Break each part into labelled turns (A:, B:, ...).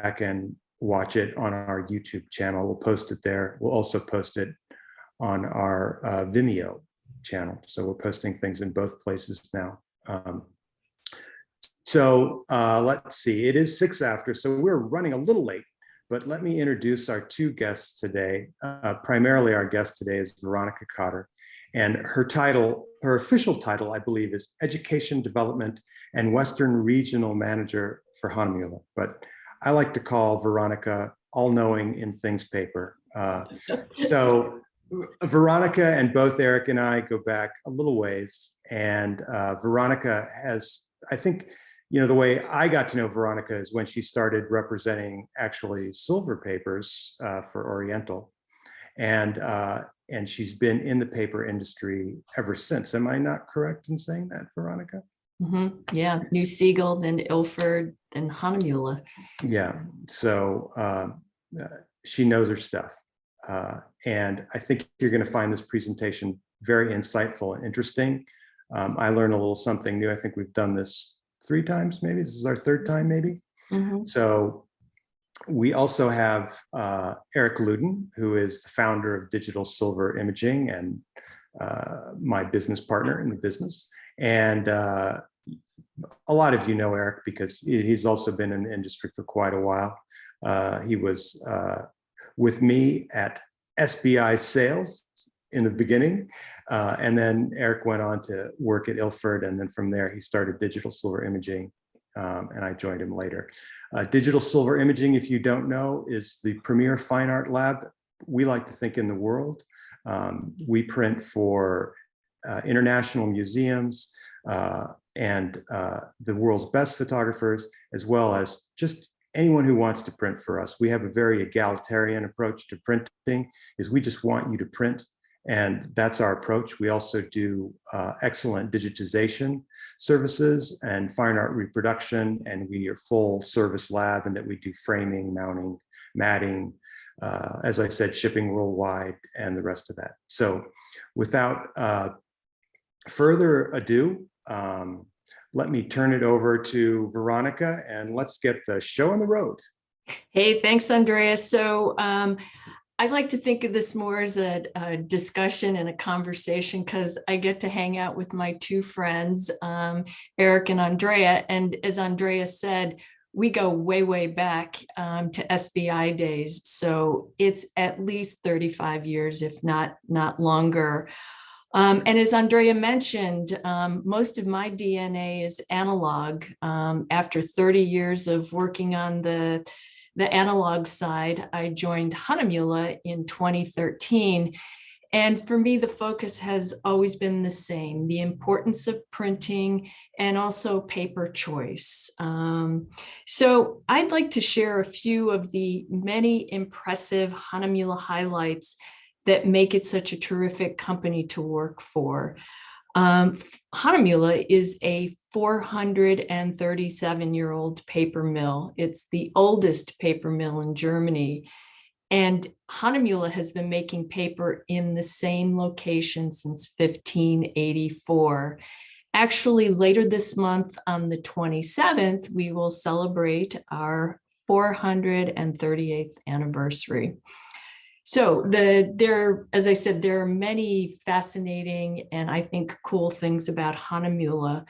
A: back and watch it on our YouTube channel. We'll post it there. We'll also post it on our Vimeo channel. So we're posting things in both places now. Let's see, it is 6 after, so we're running a little late, but let me introduce our two guests today. Primarily our guest today is Veronica Cotter, and her official title, I believe, is Education Development and Western Regional Manager for Hahnemühle, but I like to call Veronica all-knowing in things paper. So Veronica and both Eric and I go back a little ways, and Veronica has, I think, the way I got to know Veronica is when she started representing actually silver papers for Oriental, and she's been in the paper industry ever since. Am I not correct in saying that, Veronica?
B: Mm-hmm. Yeah, New Siegel, then Ilford, then Hahnemühle.
A: Yeah, so she knows her stuff. And I think you're going to find this presentation very insightful and interesting. I learned a little something new. I think we've done this 3 times, maybe. This is our 3rd time, maybe. Mm-hmm. So we also have Eric Luden, who is the founder of Digital Silver Imaging and my business partner in the business. And a lot of you know Eric because he's also been in the industry for quite a while. He was with me at SBI Sales in the beginning. And then Eric went on to work at Ilford. And then from there, he started Digital Silver Imaging. And I joined him later. Digital Silver Imaging, if you don't know, is the premier fine art lab, we like to think, in the world. We print for international museums and the world's best photographers, as well as just anyone who wants to print for us. We have a very egalitarian approach to printing, is we just want you to print, and that's our approach. We also do excellent digitization services and fine art reproduction, and we are full service lab, and that we do framing, mounting, matting, as I said, shipping worldwide, and the rest of that. So without further ado, let me turn it over to Veronica, and let's get the show on the road.
B: Hey, thanks, Andreas. So I like to think of this more as a discussion and a conversation, because I get to hang out with my 2 friends, Eric and Andrea. And as Andrea said, we go way, way back to SBI days. So it's at least 35 years, if not longer. And as Andrea mentioned, most of my DNA is analog. After 30 years of working on the analog side, I joined Hahnemühle in 2013. And for me, the focus has always been the same: the importance of printing and also paper choice. So I'd like to share a few of the many impressive Hahnemühle highlights that make it such a terrific company to work for. Hahnemühle is a 437-year-old paper mill. It's the oldest paper mill in Germany. And Hahnemühle has been making paper in the same location since 1584. Actually, later this month, on the 27th, we will celebrate our 438th anniversary. So as I said, there are many fascinating and I think cool things about Hahnemühle.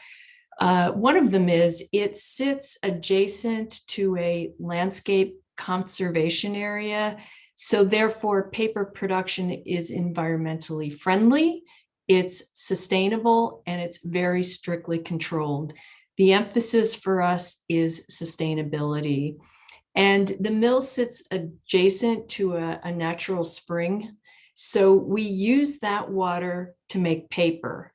B: One of them is it sits adjacent to a landscape conservation area. So therefore, paper production is environmentally friendly, it's sustainable, and it's very strictly controlled. The emphasis for us is sustainability. And the mill sits adjacent to a natural spring. So we use that water to make paper.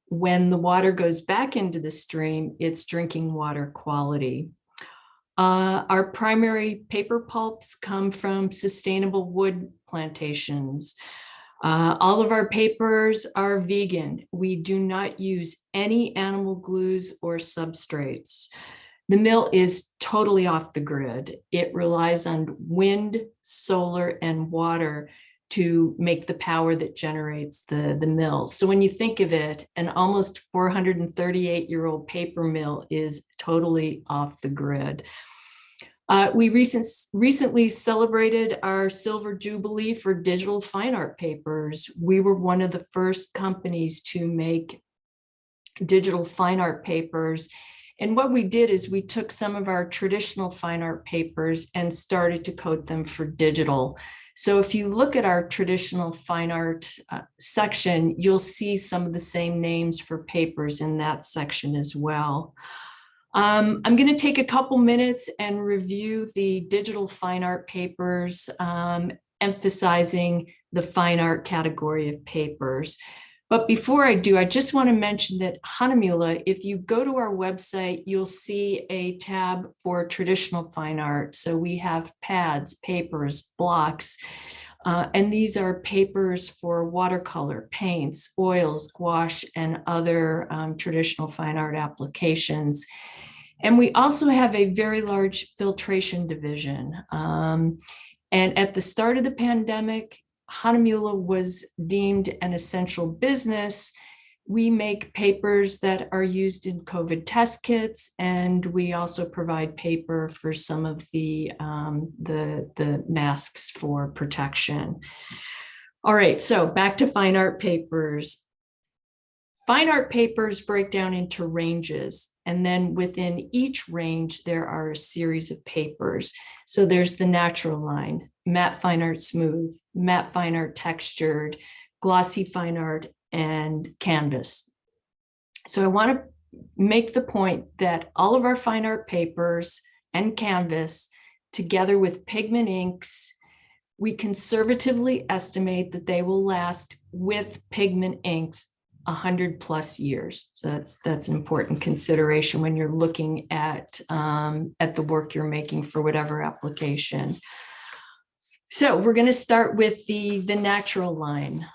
B: When the water goes back into the stream, it's drinking water quality. Our primary paper pulps come from sustainable wood plantations. All of our papers are vegan. We do not use any animal glues or substrates. The mill is totally off the grid. It relies on wind, solar, and water to make the power that generates the mill. So when you think of it, an almost 438-year-old paper mill is totally off the grid. We recently celebrated our silver jubilee for digital fine art papers. We were one of the first companies to make digital fine art papers. And what we did is we took some of our traditional fine art papers and started to coat them for digital. So if you look at our traditional fine art section, you'll see some of the same names for papers in that section as well. I'm going to take a couple minutes and review the digital fine art papers, emphasizing the fine art category of papers. But before I do, I just want to mention that Hahnemühle, if you go to our website, you'll see a tab for traditional fine art. So we have pads, papers, blocks, and these are papers for watercolor, paints, oils, gouache, and other traditional fine art applications. And we also have a very large filtration division. And at the start of the pandemic, Hahnemühle was deemed an essential business. We make papers that are used in COVID test kits, and we also provide paper for some of the masks for protection. All right, so back to fine art papers. Fine art papers break down into ranges, and then within each range, there are a series of papers. So there's the natural line, matte fine art smooth, matte fine art textured, glossy fine art, and canvas. So I want to make the point that all of our fine art papers and canvas, together with pigment inks, we conservatively estimate that they will last with pigment inks 100+ years. So that's an important consideration when you're looking at the work you're making for whatever application. So we're going to start with the natural line.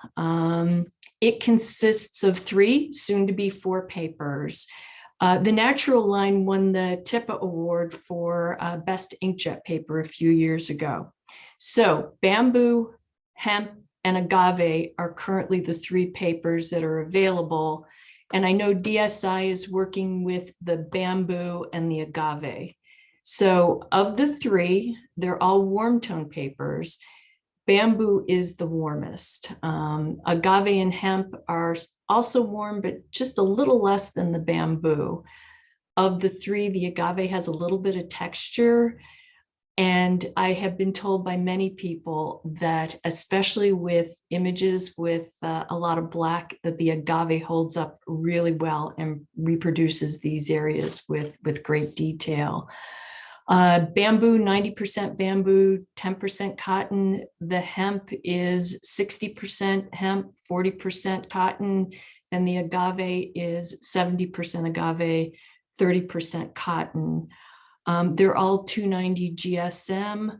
B: It consists of 3, soon to be 4 papers. The natural line won the TIPA award for best inkjet paper a few years ago. So bamboo, hemp, and agave are currently the 3 papers that are available. And I know DSI is working with the bamboo and the agave. So of the 3, they're all warm tone papers. Bamboo is the warmest. Agave and hemp are also warm, but just a little less than the bamboo. Of the 3, the agave has a little bit of texture. And I have been told by many people that, especially with images with a lot of black, that the agave holds up really well and reproduces these areas with great detail. Bamboo, 90% bamboo, 10% cotton. The hemp is 60% hemp, 40% cotton, and the agave is 70% agave, 30% cotton. They're all 290 GSM.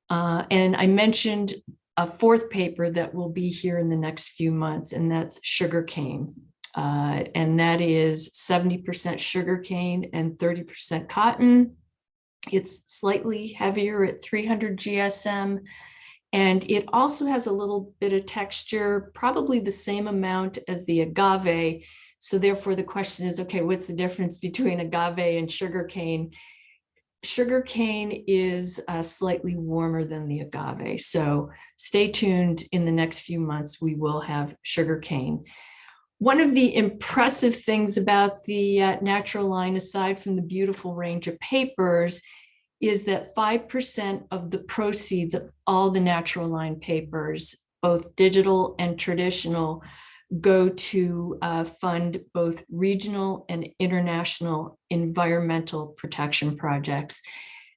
B: And I mentioned a 4th paper that will be here in the next few months, and that's sugarcane. And that is 70% sugarcane and 30% cotton. It's slightly heavier at 300 GSM. And it also has a little bit of texture, probably the same amount as the agave. So therefore the question is, okay, what's the difference between agave and sugarcane? Sugarcane is slightly warmer than the agave. So stay tuned. In the next few months, we will have sugarcane. One of the impressive things about the natural line, aside from the beautiful range of papers, is that 5% of the proceeds of all the natural line papers, both digital and traditional, go to fund both regional and international environmental protection projects.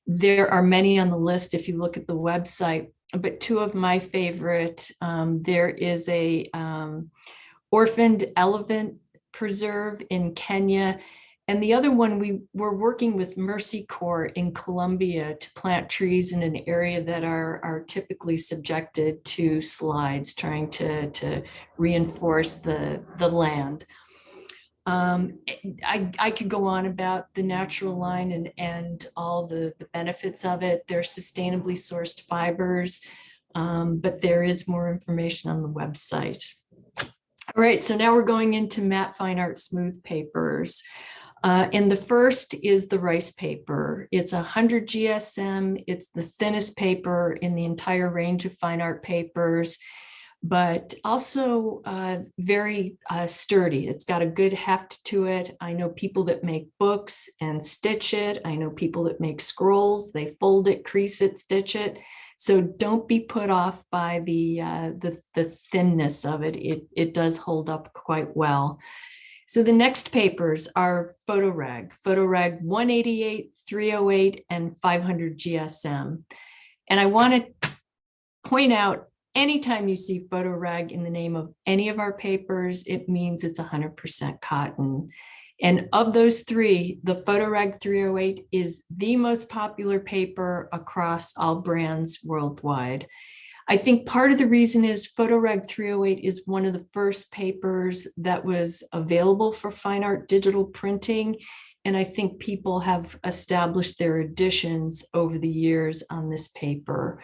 B: There are many on the list if you look at the website, but 2 of my favorite, there is a orphaned elephant preserve in Kenya. And the other one, we were working with Mercy Corps in Colombia to plant trees in an area that are typically subjected to slides, trying to reinforce the land. I could go on about the natural line and all the benefits of it. They're sustainably sourced fibers, but there is more information on the website. All right, so now we're going into matte fine art smooth papers. And the first is the rice paper. It's 100 GSM. It's the thinnest paper in the entire range of fine art papers, but also very sturdy. It's got a good heft to it. I know people that make books and stitch it. I know people that make scrolls. They fold it, crease it, stitch it. So don't be put off by the thinness of it. It does hold up quite well. So the next papers are Photoreg 188, 308, and 500 GSM. And I want to point out, anytime you see Photoreg in the name of any of our papers, it means it's 100% cotton. And of those three, the Photoreg 308 is the most popular paper across all brands worldwide. I think part of the reason is Photoreg 308 is one of the first papers that was available for fine art digital printing. And I think people have established their editions over the years on this paper.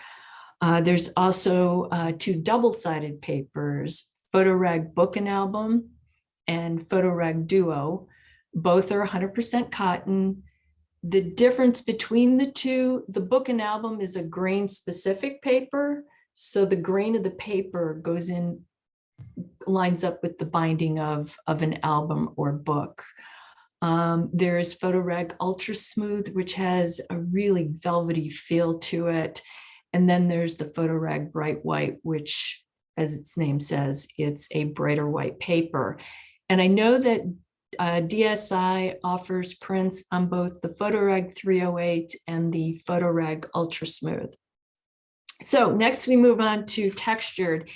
B: There's also two double-sided papers, Photoreg Book and Album and Photoreg Duo. Both are 100% cotton. The difference between the two, the Book and Album is a grain-specific paper. So the grain of the paper goes in, lines up with the binding of an album or book. There's Photoreg Ultra Smooth, which has a really velvety feel to it. And then there's the Photoreg Bright White, which, as its name says, it's a brighter white paper. And I know that DSI offers prints on both the Photoreg 308 and the Photoreg Ultra Smooth. So next we move on to textured.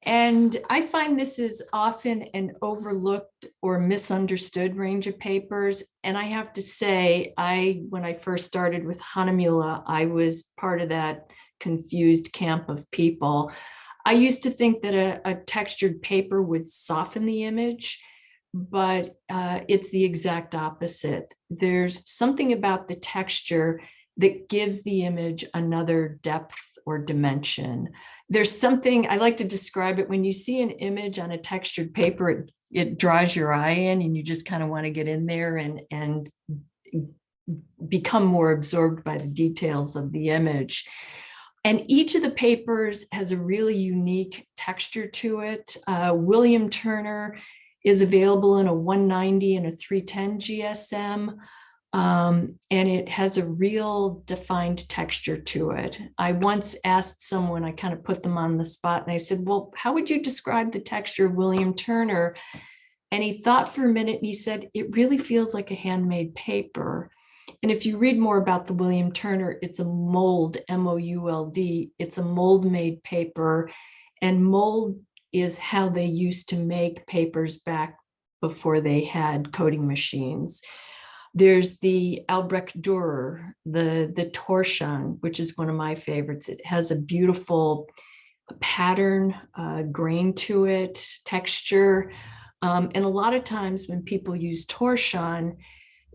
B: And I find this is often an overlooked or misunderstood range of papers. And I have to say, when I first started with Hahnemühle, I was part of that confused camp of people. I used to think that a textured paper would soften the image, but it's the exact opposite. There's something about the texture that gives the image another depth or dimension. There's something, I like to describe it, when you see an image on a textured paper, it draws your eye in and you just kind of want to get in there and become more absorbed by the details of the image. And each of the papers has a really unique texture to it. William Turner is available in a 190 and a 310 GSM. And it has a real defined texture to it. I once asked someone, I kind of put them on the spot, and I said, well, how would you describe the texture of William Turner? And he thought for a minute and he said, it really feels like a handmade paper. And if you read more about the William Turner, it's a mold, M-O-U-L-D. It's a mold made paper, and mold is how they used to make papers back before they had coating machines. There's the Albrecht Dürer, the torsion, which is one of my favorites. It has a beautiful pattern, grain to it, texture. And a lot of times when people use torsion,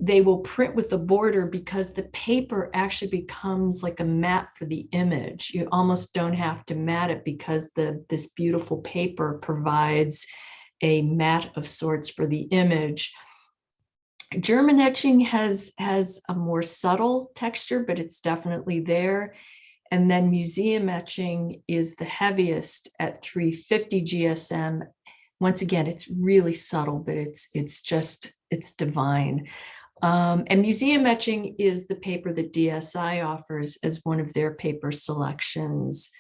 B: they will print with the border because the paper actually becomes like a mat for the image. You almost don't have to mat it because this beautiful paper provides a mat of sorts for the image. German etching has a more subtle texture, but it's definitely there. And then museum etching is the heaviest at 350 GSM. Once again, it's really subtle, but it's divine. And museum etching is the paper that DSI offers as one of their paper selections.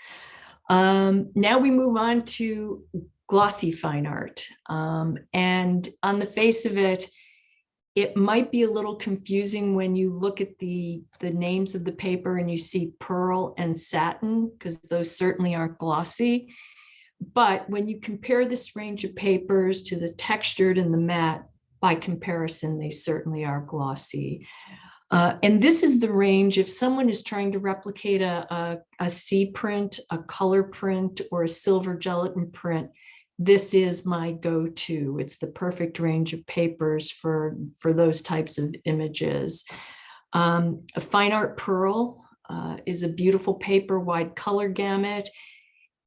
B: Now we move on to glossy fine art. And on the face of it, it might be a little confusing when you look at the names of the paper and you see pearl and satin, because those certainly aren't glossy. But when you compare this range of papers to the textured and the matte, by comparison, they certainly are glossy. And this is the range, if someone is trying to replicate a C print, a color print, or a silver gelatin print, this is my go-to. It's the perfect range of papers for those types of images. A fine art pearl is a beautiful paper, wide color gamut.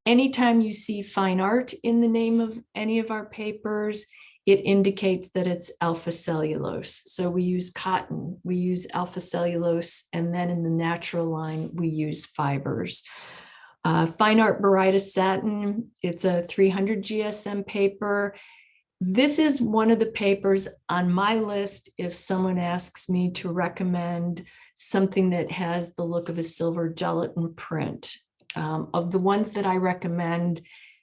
B: Anytime you see fine art in the name of any of our papers, it indicates that it's alpha cellulose. So we use cotton, we use alpha cellulose, and then in the natural line, we use fibers. Fine Art Baryta Satin, it's a 300 GSM paper. This is one of the papers on my list if someone asks me to recommend something that has the look of a silver gelatin print. Of the ones that I recommend,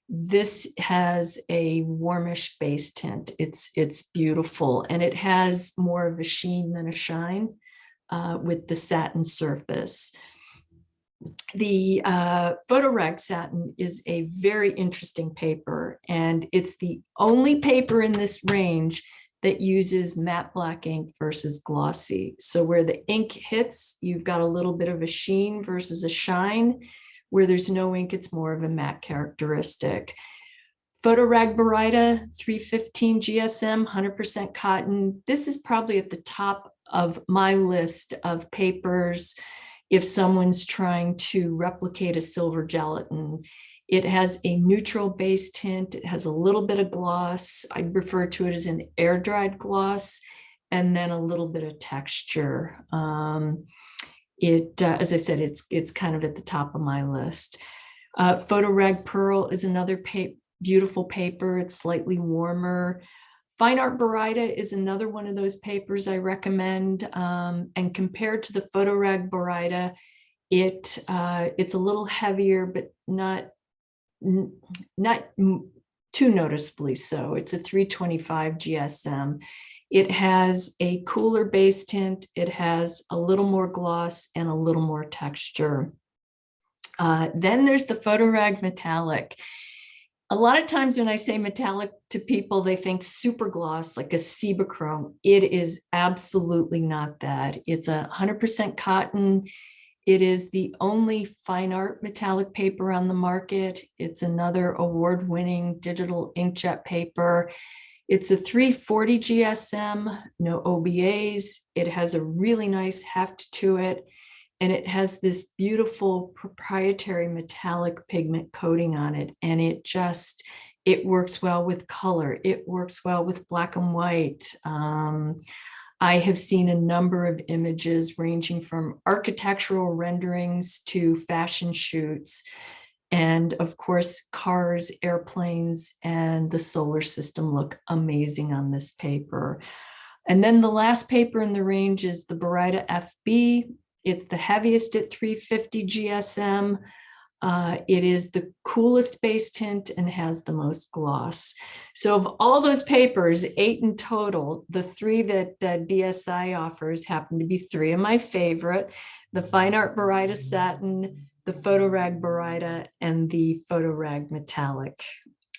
B: this has a warmish base tint. It's beautiful, and it has more of a sheen than a shine with the satin surface. The Photoreg satin is a very interesting paper, and it's the only paper in this range that uses matte black ink versus glossy. So where the ink hits, you've got a little bit of a sheen versus a shine. Where there's no ink, it's more of a matte characteristic. Photoreg Baryta 315 GSM, 100% cotton. This is probably at the top of my list of papers if someone's trying to replicate a silver gelatin. It has a neutral base tint. It has a little bit of gloss. I'd refer to it as an air-dried gloss, and then a little bit of texture. As I said, it's kind of at the top of my list. Photoreg Pearl is another beautiful paper. It's slightly warmer. Fine Art Baryta is another one of those papers I recommend. And compared to the Photoreg Baryta, it's a little heavier, but not too noticeably so. It's a 325 GSM. It has a cooler base tint. It has a little more gloss and a little more texture. Then there's the Photoreg Metallic. A lot of times when I say metallic to people, they think super gloss, like a Cibachrome. It is absolutely not that. It's 100% cotton. It is the only fine art metallic paper on the market. It's another award-winning digital inkjet paper. It's a 340 GSM, no OBAs. It has a really nice heft to it. And it has this beautiful proprietary metallic pigment coating on it. And it works well with color. It works well with black and white. I have seen a number of images ranging from architectural renderings to fashion shoots. And of course, cars, airplanes, and the solar system look amazing on this paper. And then the last paper in the range is the Baryta FB. It's the heaviest at 350 GSM. It is the coolest base tint and has the most gloss. So of all those papers, 8 in total, the 3 that DSI offers happen to be 3 of my favorite: the Fine Art Baryta Satin, the Photoreg Baryta, and the Photoreg Metallic.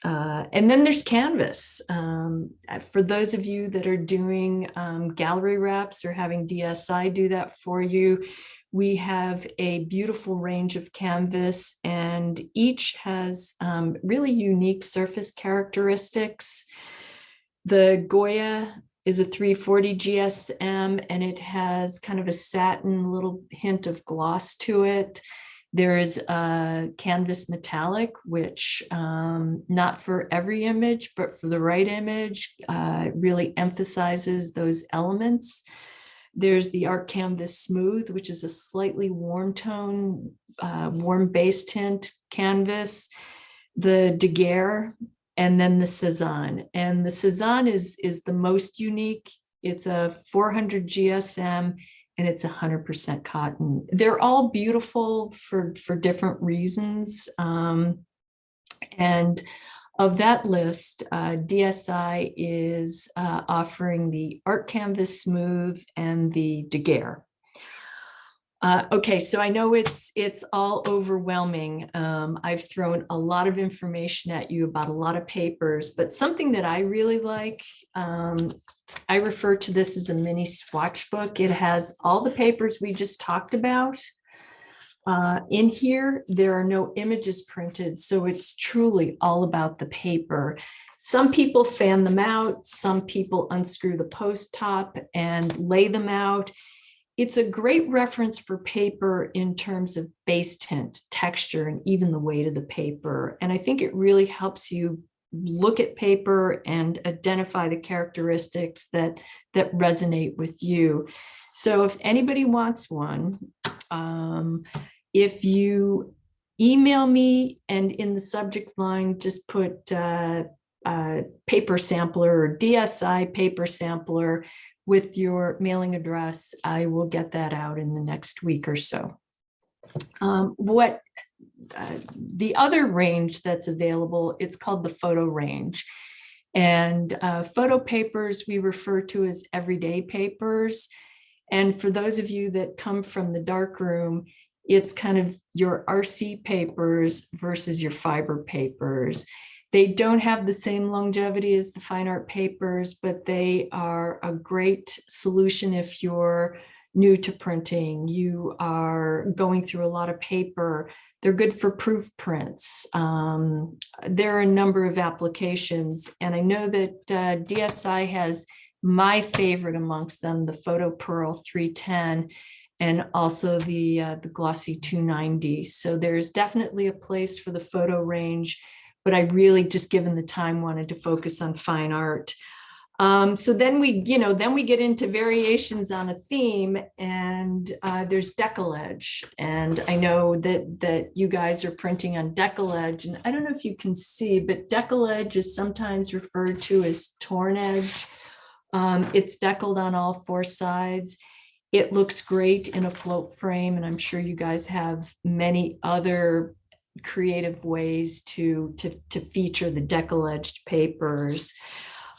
B: And then there's canvas. For those of you that are doing gallery wraps or having DSI do that for you, we have a beautiful range of canvas, and each has really unique surface characteristics. The Goya is a 340 GSM, and it has kind of a satin little hint of gloss to it. There is a canvas metallic, which not for every image, but for the right image, really emphasizes those elements. There's the Art Canvas Smooth, which is a slightly warm tone, warm base tint canvas. The Daguerre, and then the Cezanne. And the Cezanne is the most unique. It's a 400 GSM, and it's 100% cotton. They're all beautiful for different reasons. And of that list, DSI is offering the Art Canvas Smooth and the Daguerre. Okay, so I know it's all overwhelming. I've thrown a lot of information at you about a lot of papers, but something that I really like, I refer to this as a mini swatch book. It has all the papers we just talked about. In here, there are no images printed, so it's truly all about the paper. Some people fan them out, some people unscrew the post top and lay them out. It's a great reference for paper in terms of base tint, texture, and even the weight of the paper. And I think it really helps you look at paper and identify the characteristics that resonate with you. So if anybody wants one, if you email me and in the subject line, just put paper sampler or DSI paper sampler with your mailing address, I will get that out in the next week or so. The other range that's available, it's called the photo range. And photo papers we refer to as everyday papers. And for those of you that come from the darkroom, it's kind of your RC papers versus your fiber papers. They don't have the same longevity as the fine art papers, but they are a great solution if you're new to printing, you are going through a lot of paper. They're good for proof prints. There are a number of applications, and I know that DSI has my favorite amongst them, the Photo Pearl 310, and also the Glossy 290. So there's definitely a place for the photo range, but I really, just given the time, wanted to focus on fine art. So then we get into variations on a theme, and there's decollage. And I know that you guys are printing on decollage, and I don't know if you can see, but decollage is sometimes referred to as torn edge. It's deckled on all four sides. It looks great in a float frame, and I'm sure you guys have many other creative ways to feature the decollaged papers.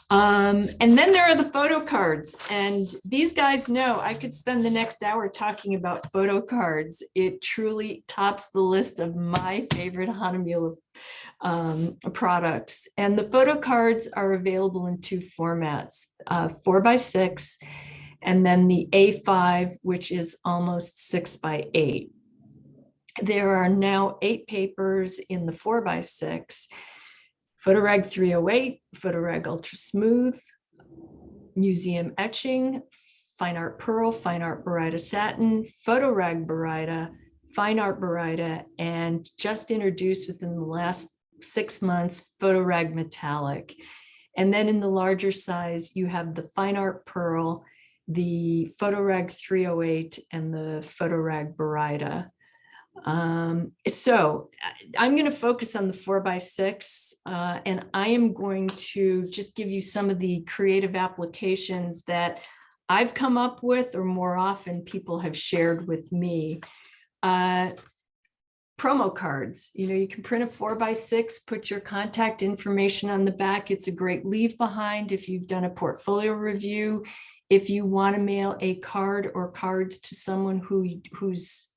B: And then there are the photo cards, and these guys know I could spend the next hour talking about photo cards. It truly tops the list of my favorite Hahnemühle products. And the photo cards are available in two formats, 4x6, and then the A5, which is almost 6x8. There are now 8 papers in the 4x6. Photoreg 308, Photoreg Ultra Smooth, Museum Etching, Fine Art Pearl, Fine Art Baryta Satin, Photoreg Baryta, Fine Art Baryta, and just introduced within the last 6 months, Photoreg Metallic. And then in the larger size, you have the Fine Art Pearl, the Photoreg 308, and the Photoreg Baryta. So I'm going to focus on the 4x6, and I am going to just give you some of the creative applications that I've come up with, or more often people have shared with me. Promo cards, you can print a 4x6, put your contact information on the back. It's a great leave behind if you've done a portfolio review. If you want to mail a card or cards to someone who's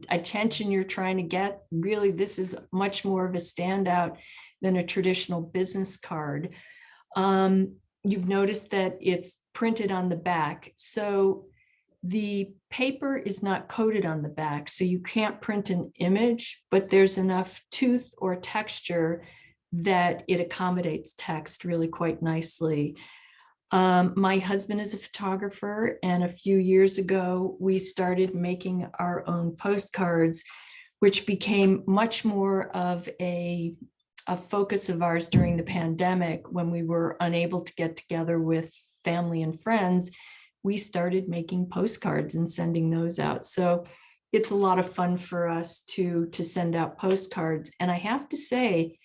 B: attention you're trying to get, really, this is much more of a standout than a traditional business card. You've noticed that it's printed on the back. So the paper is not coated on the back, so you can't print an image, but there's enough tooth or texture that it accommodates text really quite nicely. My husband is a photographer, and a few years ago, we started making our own postcards, which became much more of a focus of ours during the pandemic. When we were unable to get together with family and friends, we started making postcards and sending those out. So it's a lot of fun for us to send out postcards. And I have to say,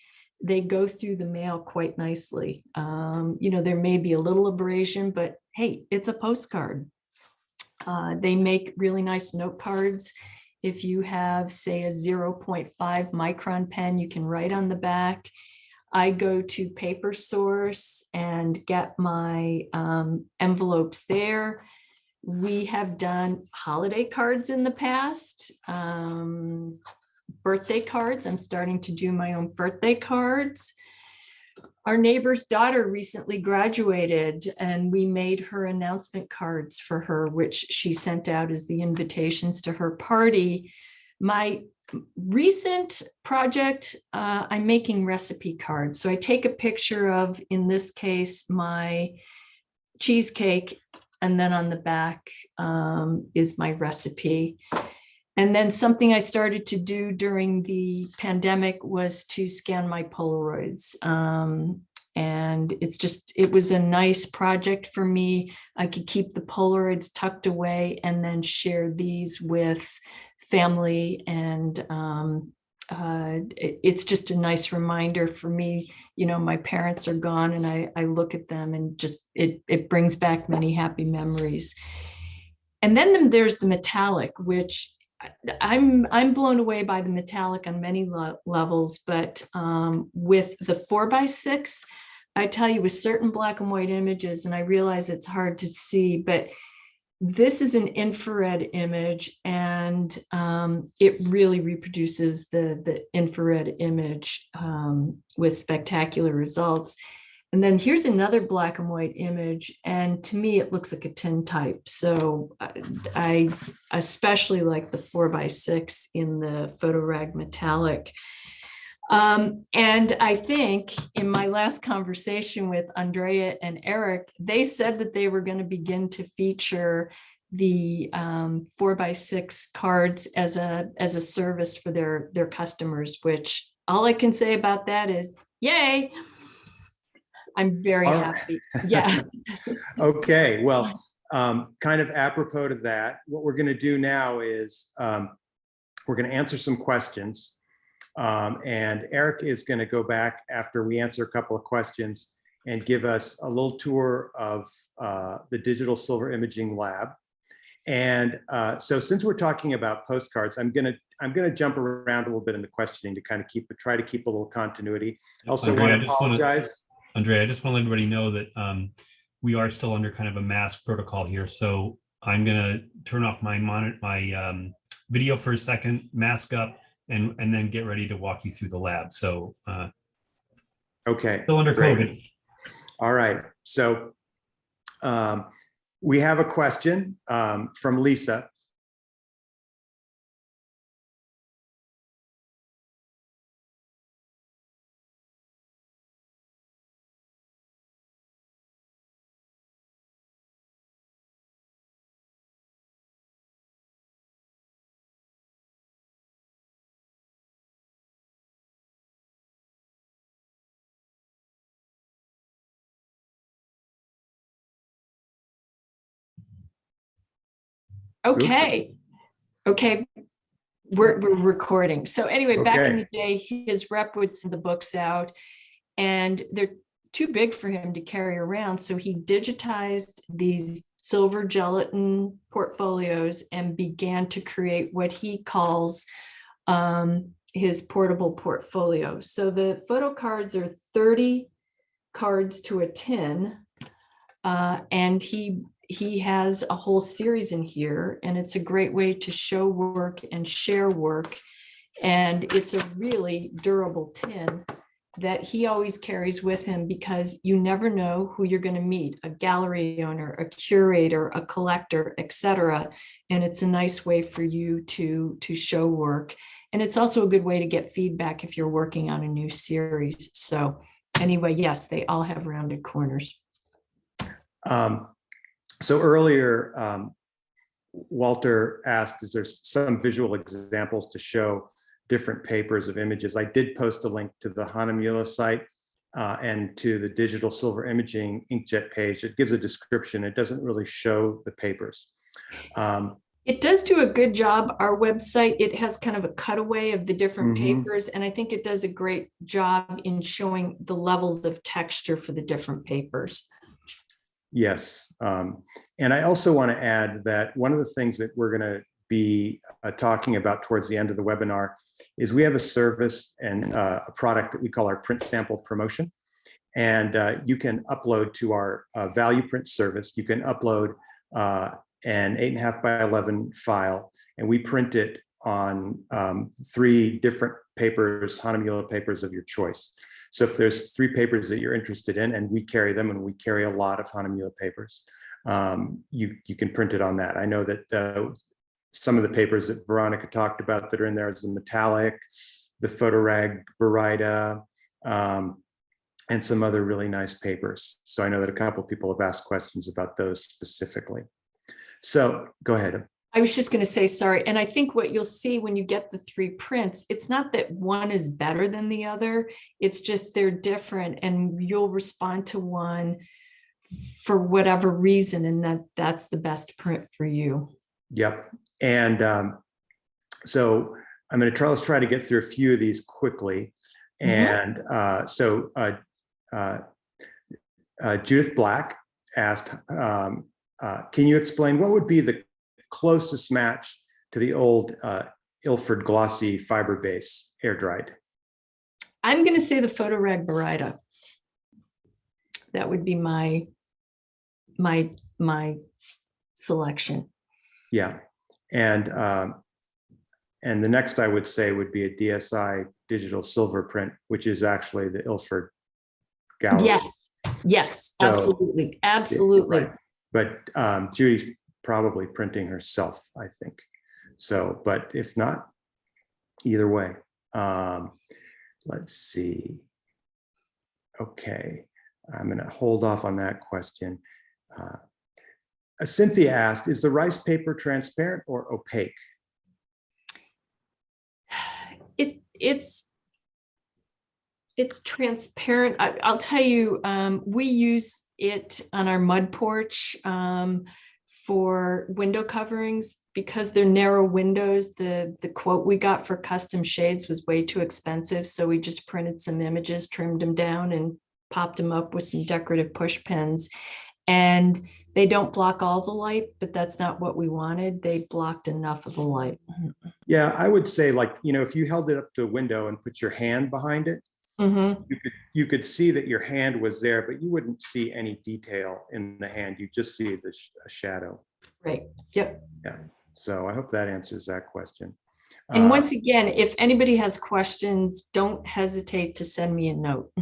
B: they go through the mail quite nicely. There may be a little abrasion, but hey, it's a postcard. They make really nice note cards. If you have, say, a 0.5 micron pen, you can write on the back. I go to Paper Source and get my envelopes there. We have done holiday cards in the past. Birthday cards. I'm starting to do my own birthday cards. Our neighbor's daughter recently graduated, and we made her announcement cards for her, which she sent out as the invitations to her party. My recent project, I'm making recipe cards. So I take a picture of, in this case, my cheesecake, and then on the back is my recipe. And then something I started to do during the pandemic was to scan my Polaroids. And it was a nice project for me. I could keep the Polaroids tucked away and then share these with family. And it's just a nice reminder for me. My parents are gone and I look at them and just, it brings back many happy memories. And then there's the metallic, which I'm blown away by the metallic on many levels, but with the 4x6, I tell you, with certain black and white images, and I realize it's hard to see, but this is an infrared image, and it really reproduces the infrared image with spectacular results. And then here's another black and white image, and to me, it looks like a tintype. So I especially like the 4x6 in the Photoreg metallic. And I think in my last conversation with Andrea and Eric, they said that they were going to begin to feature the 4x6 cards as a service for their customers, which all I can say about that is, yay. I'm very happy. Yeah.
A: Okay. Well, kind of apropos to that, what we're going to do now is we're going to answer some questions. And Eric is going to go back after we answer a couple of questions and give us a little tour of the Digital Silver Imaging Lab. And so since we're talking about postcards, I'm going to jump around a little bit in the questioning to kind of try to keep a little continuity. Also,
C: Andrea,
A: want to apologize.
C: Andrea, I just want to let everybody know that we are still under kind of a mask protocol here. So I'm going to turn off my video for a second, mask up, and then get ready to walk you through the lab. So
A: okay,
C: still under COVID.
A: All right. So we have a question from Lisa.
B: Okay. We're recording. So anyway, back in the day, his rep would send the books out, and they're too big for him to carry around. So he digitized these silver gelatin portfolios and began to create what he calls his portable portfolio. So the photo cards are 30 cards to a tin, and he has a whole series in here, and it's a great way to show work and share work. And it's a really durable tin that he always carries with him, because you never know who you're going to meet, a gallery owner, a curator, a collector, etc. And it's a nice way for you to show work. And it's also a good way to get feedback if you're working on a new series. So anyway, yes, they all have rounded corners.
A: So earlier, Walter asked, is there some visual examples to show different papers of images? I did post a link to the Hahnemühle site and to the Digital Silver Imaging Inkjet page. It gives a description. It doesn't really show the papers.
B: It does do a good job. Our website, it has kind of a cutaway of the different papers, and I think it does a great job in showing the levels of texture for the different papers.
A: Yes. And I also want to add that one of the things that we're going to be talking about towards the end of the webinar is we have a service and a product that we call our print sample promotion. And you can upload to our value print service. You can upload an 8.5 by 11 file, and we print it on 3 different papers, Hahnemühle papers of your choice. So if there's 3 papers that you're interested in, and we carry them, and we carry a lot of Hahnemühle papers, you can print it on that. I know that some of the papers that Veronica talked about that are in there is the metallic, the Photoreg, Barita, and some other really nice papers. So I know that a couple of people have asked questions about those specifically. So go ahead.
B: I was just going to say, sorry. And I think what you'll see when you get the 3 prints, it's not that one is better than the other. It's just they're different and you'll respond to one for whatever reason. And that's the best print for you.
A: Yep. And so I'm going to let's try to get through a few of these quickly. And Judith Black asked, can you explain what would be the closest match to the old Ilford glossy fiber base air dried?
B: I'm going to say the Photoreg Baryta. That would be my selection.
A: Yeah. And the next I would say would be a DSI digital silver print, which is actually the Ilford gallery.
B: Yes,
A: So,
B: absolutely. Absolutely.
A: Right. But Judy's probably printing herself, I think. So, but if not, either way. Let's see. Okay, I'm going to hold off on that question. Cynthia asked, is the rice paper transparent or opaque?
B: It's transparent. I'll tell you, we use it on our mud porch for window coverings because they're narrow windows. The quote we got for custom shades was way too expensive. So we just printed some images, trimmed them down and popped them up with some decorative push pins. And they don't block all the light, but that's not what we wanted. They blocked enough of the light.
A: Yeah, I would say, like, you know, if you held it up to a window and put your hand behind it, you could see that your hand was there, but you wouldn't see any detail in the hand. You just see the shadow.
B: Right. Yep.
A: Yeah. So I hope that answers that question.
B: And once again, if anybody has questions, don't hesitate to send me a note.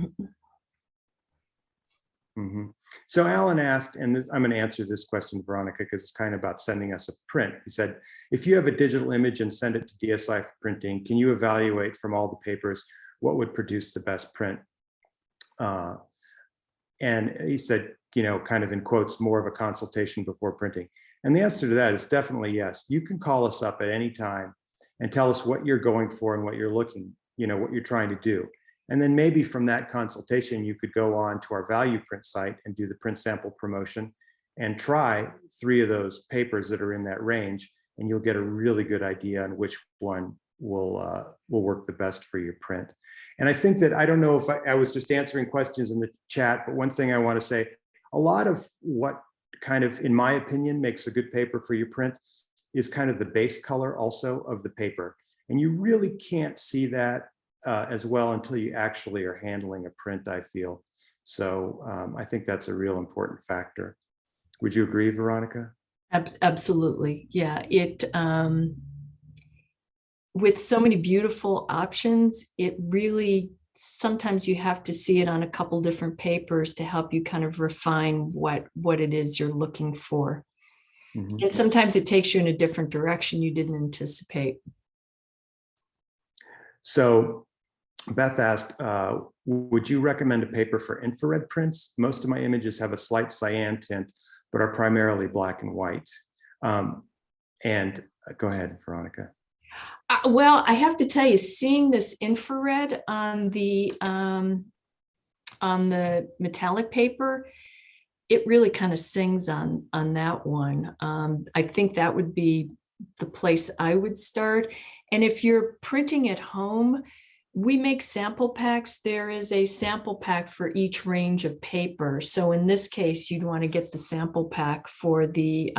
A: So Alan asked, and I'm going to answer this question, Veronica, because it's kind of about sending us a print. He said, if you have a digital image and send it to DSI for printing, can you evaluate from all the papers what would produce the best print? And he said, you know, kind of in quotes, more of a consultation before printing. And the answer to that is definitely yes. You can call us up at any time and tell us what you're going for and what you're looking, you know, what you're trying to do. And then maybe from that consultation, you could go on to our value print site and do the print sample promotion and try 3 of those papers that are in that range, and you'll get a really good idea on which one will work the best for your print. And I think that, I don't know if I was just answering questions in the chat, but one thing I want to say, a lot of what kind of, in my opinion, makes a good paper for your print is kind of the base color also of the paper. And you really can't see that as well until you actually are handling a print, I feel. So I think that's a real important factor. Would you agree, Veronica?
B: Absolutely. Yeah. With so many beautiful options, it really, sometimes you have to see it on a couple different papers to help you kind of refine what it is you're looking for. And sometimes it takes you in a different direction you didn't anticipate.
A: So Beth asked, would you recommend a paper for infrared prints? Most of my images have a slight cyan tint, but are primarily black and white. And go ahead, Veronica.
B: Well, I have to tell you, seeing this infrared on the metallic paper, it really kind of sings on that one. I think that would be the place I would start. And if you're printing at home, we make sample packs. There is a sample pack for each range of paper. So in this case, you'd want to get the sample pack for the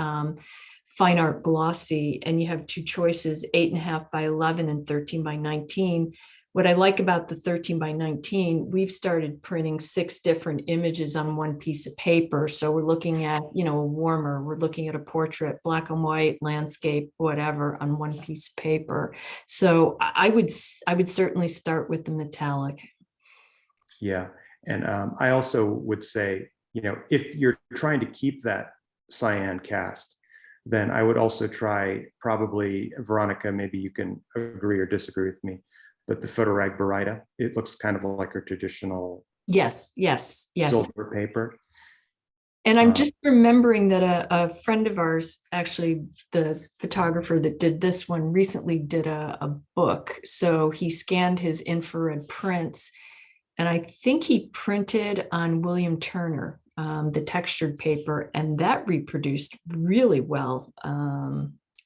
B: fine art glossy, and you have 2 choices, 8.5 by 11 and 13 by 19. What I like about the 13 by 19, we've started printing 6 different images on one piece of paper. So we're looking at, you know, a warmer, we're looking at a portrait, black and white, landscape, whatever, on one piece of paper. So I would certainly start with the metallic. Yeah.
A: And I also would say, you know, if you're trying to keep that cyan cast, then I would also try, probably, Veronica, maybe you can agree or disagree with me, but the Photoreg Baryta, it looks kind of like a traditional
B: yes
A: silver paper.
B: And I'm just remembering that a friend of ours, actually the photographer that did this one, recently did a book. So he scanned his infrared prints, and I think he printed on William Turner, the textured paper, and that reproduced really well.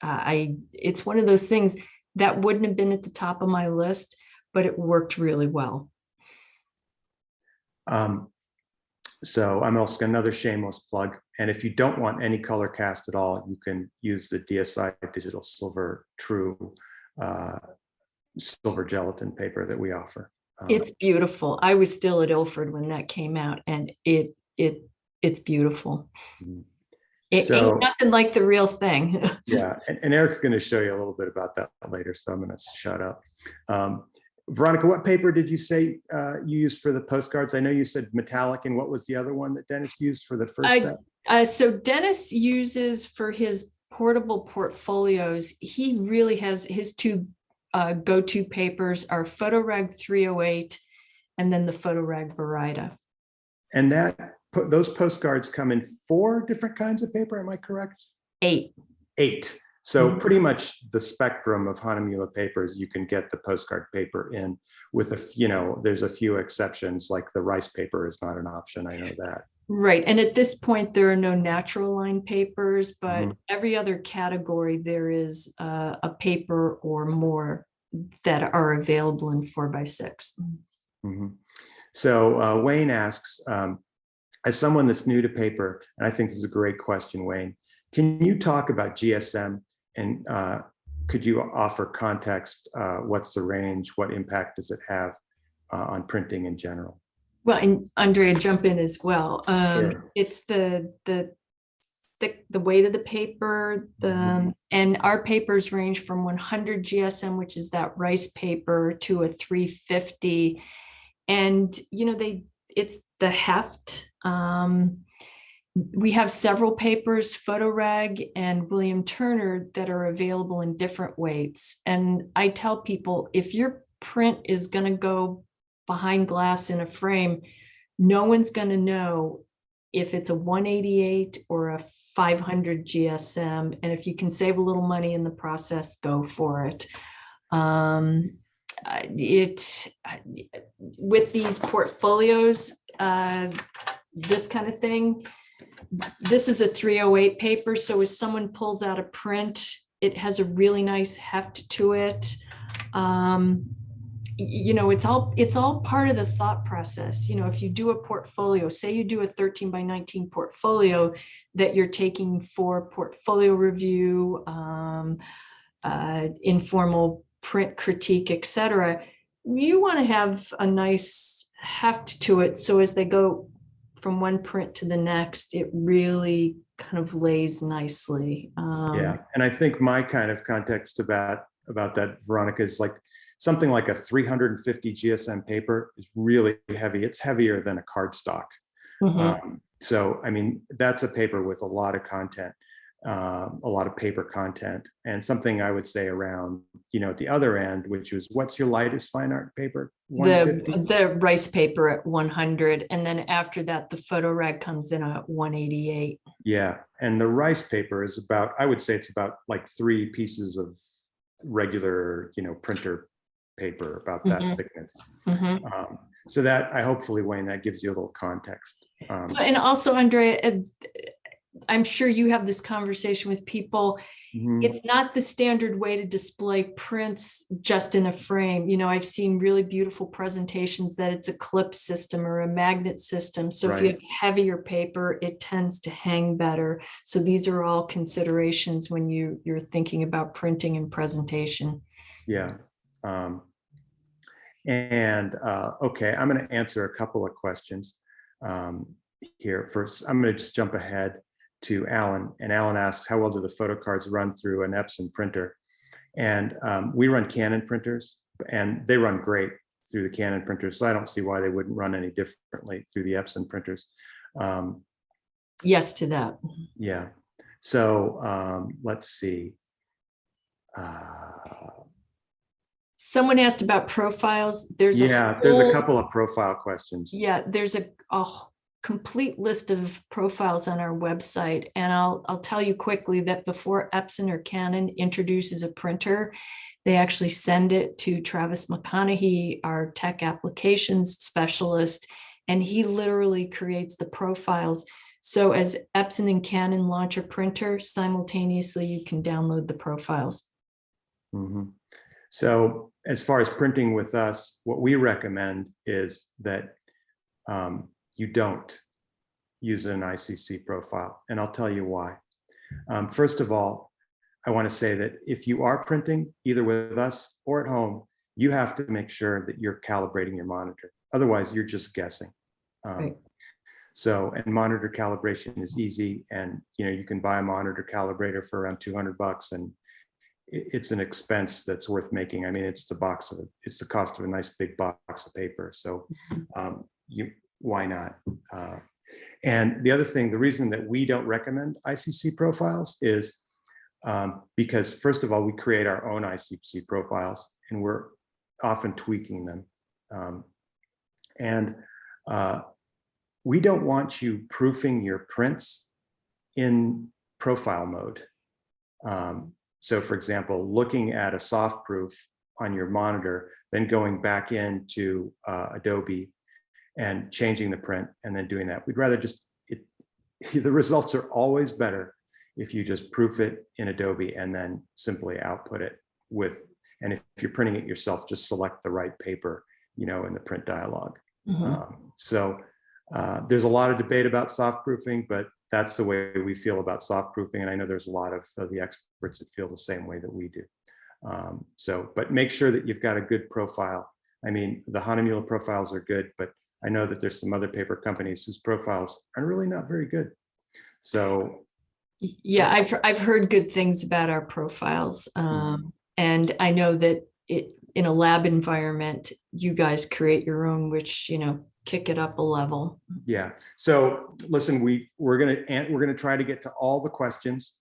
B: It's one of those things that wouldn't have been at the top of my list, but it worked really well.
A: So I'm also got another shameless plug. And if you don't want any color cast at all, you can use the DSI Digital Silver True silver gelatin paper that we offer.
B: It's beautiful. I was still at Ilford when that came out, and it's beautiful. It ain't nothing like the real thing.
A: Yeah, and Eric's going to show you a little bit about that later, so I'm going to shut up. Veronica, what paper did you say you used for the postcards? I know you said metallic, and what was the other one that Dennis used for the first set?
B: So Dennis uses for his portable portfolios, he really has his two go-to papers are Photoreg 308 and then the Photoreg Verita.
A: And those postcards come in 4 different kinds of paper, am I correct?
B: 8.
A: 8. So pretty much the spectrum of Hahnemühle papers, you can get the postcard paper in with there's a few exceptions, like the rice paper is not an option. I know that. Right.
B: And at this point, there are no natural line papers, but every other category, there is a paper or more that are available in 4x6.
A: So Wayne asks, as someone that's new to paper, and I think this is a great question, Wayne, can you talk about GSM, and could you offer context? What's the range? What impact does it have on printing in general?
B: Well, and Andrea, jump in as well.
A: Sure.
B: It's the weight of the paper, and our papers range from 100 GSM, which is that rice paper, to a 350, and it's the heft. We have several papers, Photoreg and William Turner, that are available in different weights. And I tell people, if your print is going to go behind glass in a frame, no one's going to know if it's a 188 or a 500 GSM. And if you can save a little money in the process, go for it. With these portfolios, this kind of thing, this is a 308 paper. So as someone pulls out a print, it has a really nice heft to it. It's all part of the thought process. If you do a portfolio, say you do a 13x19 portfolio that you're taking for portfolio review, informal print critique, etc., you want to have a nice heft to it. So as they go from one print to the next, it really kind of lays nicely.
A: Yeah, and I think my kind of context about that, Veronica, is like something like a 350 GSM paper is really heavy. It's heavier than a cardstock. So, I mean, that's a paper with a lot of content, a lot of paper content, and something I would say around, at the other end, which is, what's your lightest fine art paper? 150?
B: The rice paper at 100, and then after that, the Photoreg comes in at 188.
A: Yeah, and the rice paper is about, I would say it's about like 3 pieces of regular, printer paper, about that thickness. So that, hopefully, Wayne, that gives you a little context.
B: And also, Andrea, I'm sure you have this conversation with people. It's not the standard way to display prints just in a frame. I've seen really beautiful presentations that it's a clip system or a magnet system. So if you have heavier paper, it tends to hang better. So these are all considerations when you're thinking about printing and presentation.
A: Yeah. Okay, I'm going to answer a couple of questions here. First, I'm going to just jump ahead to Alan, and Alan asks, how well do the photo cards run through an Epson printer? And we run Canon printers, and they run great through the Canon printers, so I don't see why they wouldn't run any differently through the Epson printers.
B: Yes to that.
A: Yeah, so let's see.
B: Someone asked about profiles. There's
A: a couple of profile questions.
B: Yeah, there's a complete list of profiles on our website. And I'll tell you quickly that before Epson or Canon introduces a printer, they actually send it to Travis McConaughey, our tech applications specialist, and he literally creates the profiles. So as Epson and Canon launch a printer, simultaneously you can download the profiles.
A: Mhm. So as far as printing with us, what we recommend is that you don't use an ICC profile, and I'll tell you why. First of all, I want to say that if you are printing either with us or at home, you have to make sure that you're calibrating your monitor. Otherwise, you're just guessing.
B: Right.
A: So, and monitor calibration is easy, and you can buy a monitor calibrator for around $200, and it's an expense that's worth making. I mean, it's the cost of a nice big box of paper. So, why not? And the other thing, the reason that we don't recommend ICC profiles is because, first of all, we create our own ICC profiles, and we're often tweaking them. And we don't want you proofing your prints in profile mode. So for example, looking at a soft proof on your monitor, then going back into Adobe and changing the print and then doing that. We'd rather just, the results are always better if you just proof it in Adobe and then simply output it with, and if you're printing it yourself, just select the right paper, in the print dialog. So there's a lot of debate about soft proofing, but that's the way we feel about soft proofing. And I know there's a lot of the experts that feel the same way that we do. But make sure that you've got a good profile. I mean, the Hahnemühle profiles are good, but I know that there's some other paper companies whose profiles are really not very good. So
B: yeah, I've heard good things about our profiles. And I know that in a lab environment, you guys create your own, which, kick it up a level.
A: Yeah. So listen, we're gonna try to get to all the questions,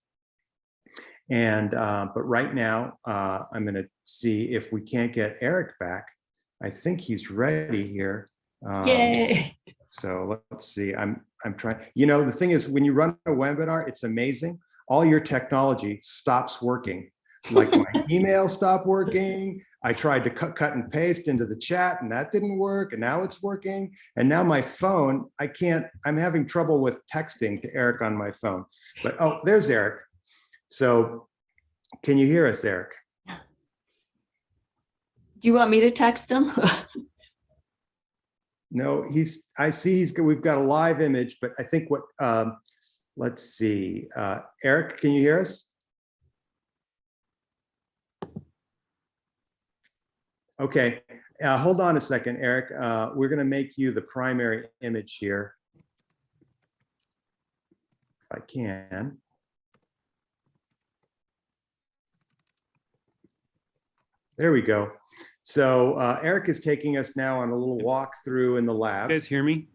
A: and but right now I'm gonna see if we can't get Eric back. I think he's ready here.
B: Yay!
A: So let's see. I'm trying. The thing is, when you run a webinar, it's amazing. All your technology stops working. Like my email stopped working. I tried to cut and paste into the chat, and that didn't work. And now it's working. And now my phone, I can't. I'm having trouble with texting to Eric on my phone. But oh, there's Eric. So, can you hear us, Eric?
B: Do you want me to text him?
A: No, I see we've got a live image, but I think let's see. Eric, can you hear us? Okay, hold on a second, Eric. We're gonna make you the primary image here. If I can. There we go. So Eric is taking us now on a little walk through in the lab.
D: You guys hear me?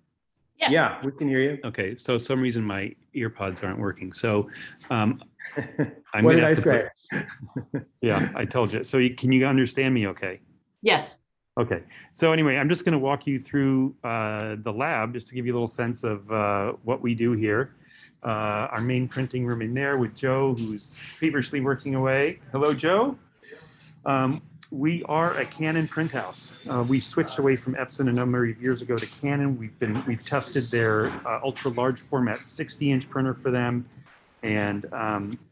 B: Yes.
A: Yeah, we can hear you.
D: Okay, so some reason my earpods aren't working. So I'm
A: What
D: gonna
A: did I
D: have to
A: say?
D: yeah, I told you. So can you understand me okay?
B: Yes.
D: Okay, so anyway, I'm just gonna walk you through the lab just to give you a little sense of what we do here. Our main printing room in there with Joe, who's feverishly working away. Hello, Joe. We are a Canon print house. We switched away from Epson a number of years ago to Canon. We've tested their ultra large format 60-inch printer for them, and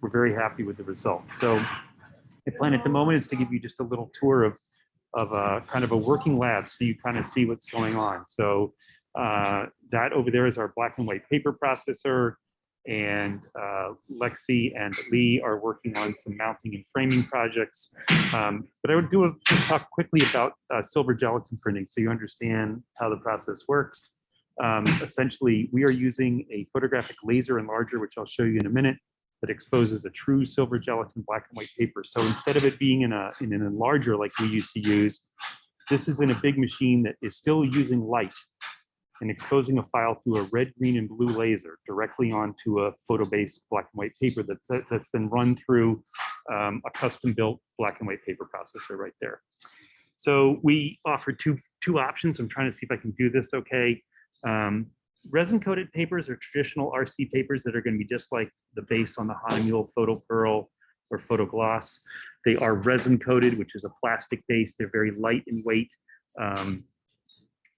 D: we're very happy with the results. So the plan at the moment is to give you just a little tour of kind of a working lab, so you kind of see what's going on. So that over there is our black and white paper processor, and Lexi and Lee are working on some mounting and framing projects. But I would just talk quickly about silver gelatin printing so you understand how the process works. Essentially, we are using a photographic laser enlarger, which I'll show you in a minute, that exposes a true silver gelatin black and white paper. So instead of it being in an enlarger like we used to use, this is in a big machine that is still using light and exposing a file through a red, green, and blue laser directly onto a photo-based black and white paper that's then run through a custom-built black and white paper processor right there. So we offer two options. I'm trying to see if I can do this okay. Resin coated papers are traditional RC papers that are going to be just like the base on the Hahnemühle Photo Pearl or Photo Gloss. They are resin coated, which is a plastic base. They're very light in weight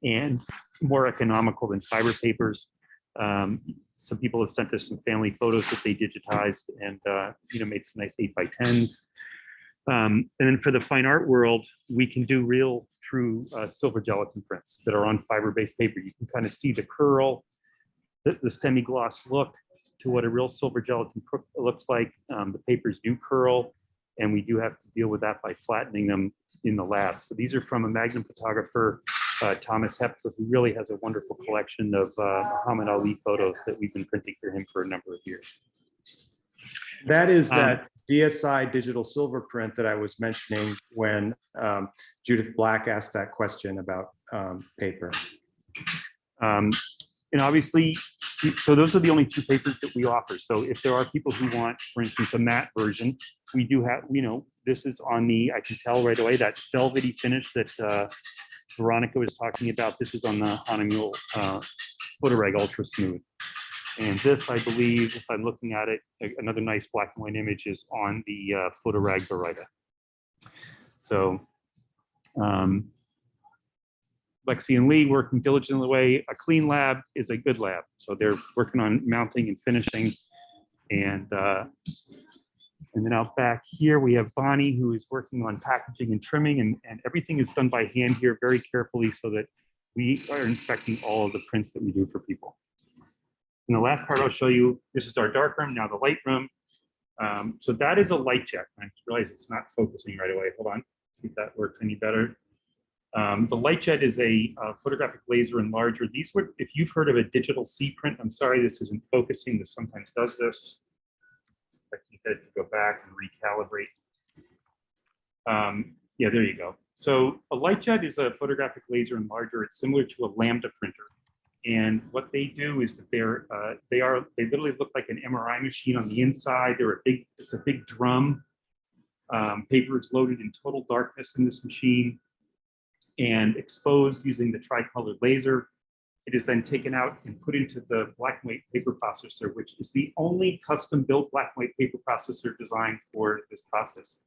D: and more economical than fiber papers. Some people have sent us some family photos that they digitized and made some nice 8x10s. And then for the fine art world, we can do real true silver gelatin prints that are on fiber-based paper. You can kind of see the curl, the semi-gloss look to what a real silver gelatin looks like. The papers do curl, and we do have to deal with that by flattening them in the lab. So these are from a Magnum photographer, Thomas Hepler, who really has a wonderful collection of Muhammad Ali photos that we've been printing for him for a number of years.
A: That is that DSI digital silver print that I was mentioning when Judith Black asked that question about paper.
D: And obviously, so those are the only two papers that we offer. So if there are people who want, for instance, a matte version, we do have, this is on the, I can tell right away, that velvety finish that Veronica was talking about. This is on the Hahnemühle Photoreg Ultra Smooth. And this, I believe, if I'm looking at it, another nice black and white image is on the Photoreg Baryta. So Lexi and Lee working diligently away. A clean lab is a good lab. So they're working on mounting and finishing. And then out back here, we have Bonnie, who is working on packaging and trimming, and everything is done by hand here very carefully so that we are inspecting all of the prints that we do for people. And the last part I'll show you, this is our dark room, now the light room. So that is a light jet. I realize it's not focusing right away. Hold on, see if that works any better. The light jet is a photographic laser enlarger. These were, if you've heard of a digital C print, I'm sorry, this isn't focusing. This sometimes does this. I can get it to go back and recalibrate. Yeah, there you go. So a light jet is a photographic laser enlarger. It's similar to a Lambda printer. And what they do is that they literally look like an MRI machine on the inside. It's a big drum. Paper is loaded in total darkness in this machine and exposed using the tricolored laser. It is then taken out and put into the black and white paper processor, which is the only custom built black and white paper processor designed for this process.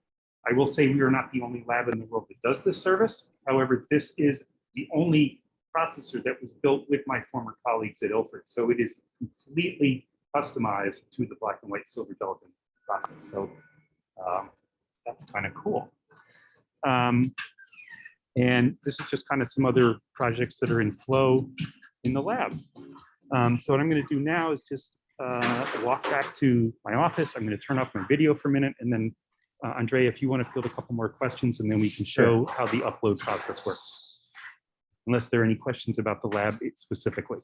D: I will say we are not the only lab in the world that does this service. However, this is the only processor that was built with my former colleagues at Ilford. So it is completely customized to the black and white silver gelatin process. So that's kind of cool. And this is just kind of some other projects that are in flow in the lab. So what I'm going to do now is just walk back to my office. I'm going to turn off my video for a minute, and then Andrea, if you want to field a couple more questions, and then we can show how the upload process works. Unless there are any questions about the lab specifically.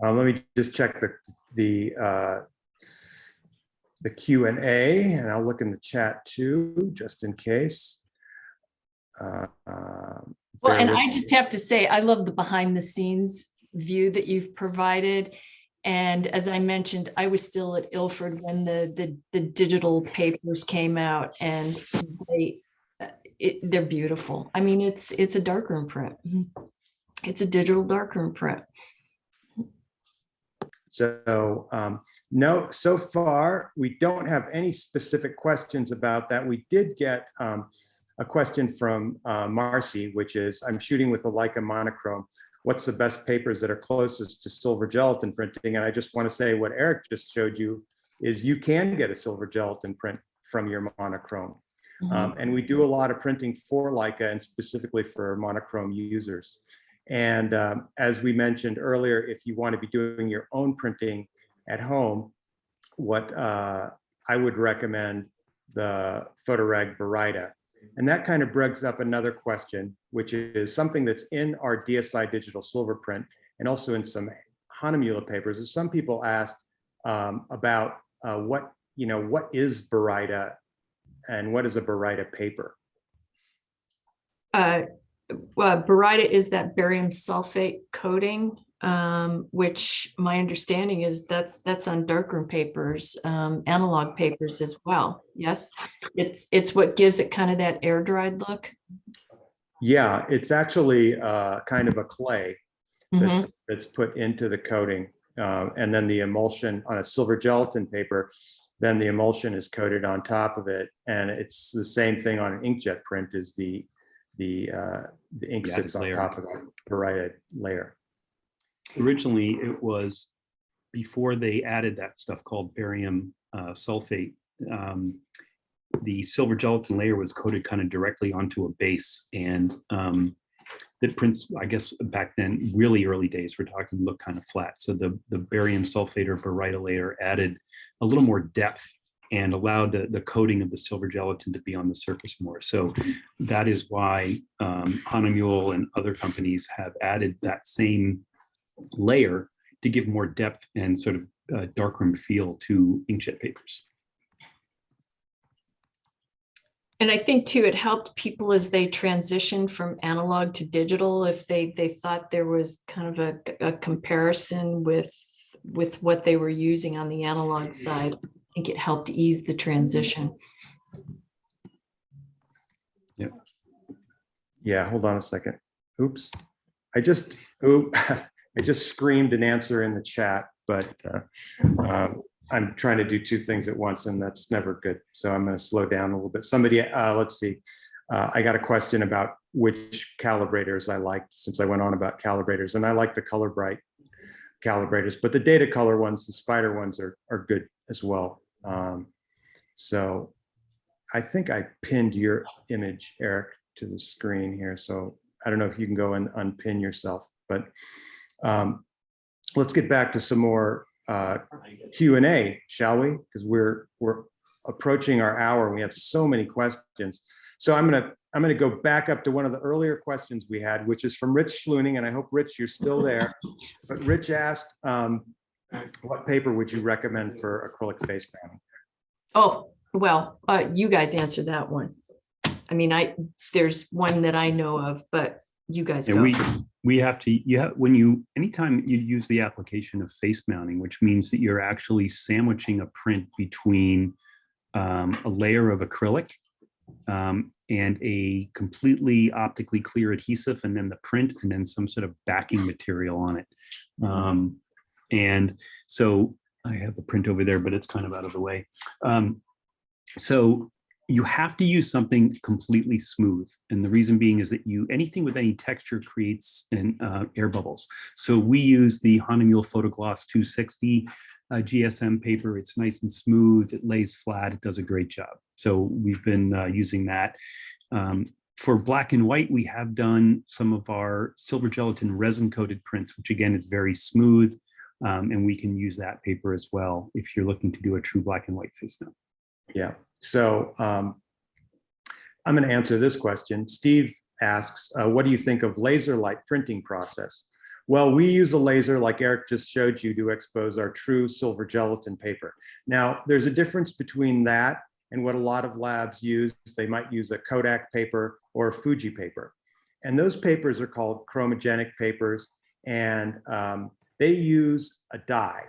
A: Let me just check the Q&A, and I'll look in the chat too, just in case.
B: Well, and I just have to say, I love the behind the scenes view that you've provided. And as I mentioned, I was still at Ilford when the digital papers came out, and they're beautiful. I mean, it's a darkroom print. It's a digital darkroom print.
A: So no, so far we don't have any specific questions about that. We did get a question from Marcy, which is, I'm shooting with a Leica monochrome. What's the best papers that are closest to silver gelatin printing? And I just want to say what Eric just showed you is you can get a silver gelatin print from your monochrome. And we do a lot of printing for Leica and specifically for monochrome users. And as we mentioned earlier, if you want to be doing your own printing at home, what I would recommend the Photoreg Baryta. And that kind of brings up another question, which is something that's in our DSI digital silver print and also in some Hahnemühle papers. Is some people asked about what is Baryta and what is a Baryta paper?
B: Baryta is that barium sulfate coating, which my understanding is that's on darkroom papers, analog papers as well. Yes, it's what gives it kind of that air dried look.
A: Yeah, it's actually kind of a clay. that's put into the coating. And then the emulsion on a silver gelatin paper, then the emulsion is coated on top of it. And it's the same thing on an inkjet print, is the ink sits on top of that baryta layer.
E: Originally, it was before they added that stuff called barium sulfate. The silver gelatin layer was coated kind of directly onto a base, and the prints, I guess back then, really early days, we're talking, look kind of flat. So the barium sulfate or baryta layer added a little more depth and allowed the coating of the silver gelatin to be on the surface more. So that is why Hahnemühle and other companies have added that same layer to give more depth and sort of darkroom feel to inkjet papers.
B: And I think too, it helped people as they transitioned from analog to digital. If they thought there was kind of a comparison with what they were using on the analog side, I think it helped ease the transition.
E: Yeah.
A: Yeah, hold on a second. Oops. I just screamed an answer in the chat, but I'm trying to do two things at once, and that's never good. So I'm going to slow down a little bit. Somebody, let's see. I got a question about which calibrators I liked, since I went on about calibrators, and I like the Color Bright calibrators, but the data color ones, the spider ones are good as well. So I think I pinned your image, Eric, to the screen here. So I don't know if you can go and unpin yourself, but let's get back to some more Q&A, shall we? Because we're approaching our hour and we have so many questions. So I'm gonna go back up to one of the earlier questions we had, which is from Rich Schlooning, and I hope, Rich, you're still there. But Rich asked, what paper would you recommend for acrylic face mounting?
B: Oh, well, you guys answered that one. I mean, there's one that I know of, but you guys go.
E: We have to, anytime you use the application of face mounting, which means that you're actually sandwiching a print between a layer of acrylic and a completely optically clear adhesive, and then the print, and then some sort of backing material on it. And so I have the print over there, but it's kind of out of the way. So you have to use something completely smooth. And the reason being is that anything with any texture creates air bubbles. So we use the Hahnemühle Photogloss 260 GSM paper. It's nice and smooth. It lays flat. It does a great job. So we've been using that. For black and white, we have done some of our silver gelatin resin coated prints, which again is very smooth. And we can use that paper as well if you're looking to do a true black and white face mount.
A: Yeah. So I'm going to answer this question. Steve asks, what do you think of laser light printing process? Well, we use a laser, like Eric just showed you, to expose our true silver gelatin paper. Now, there's a difference between that and what a lot of labs use. They might use a Kodak paper or a Fuji paper. And those papers are called chromogenic papers, and they use a dye.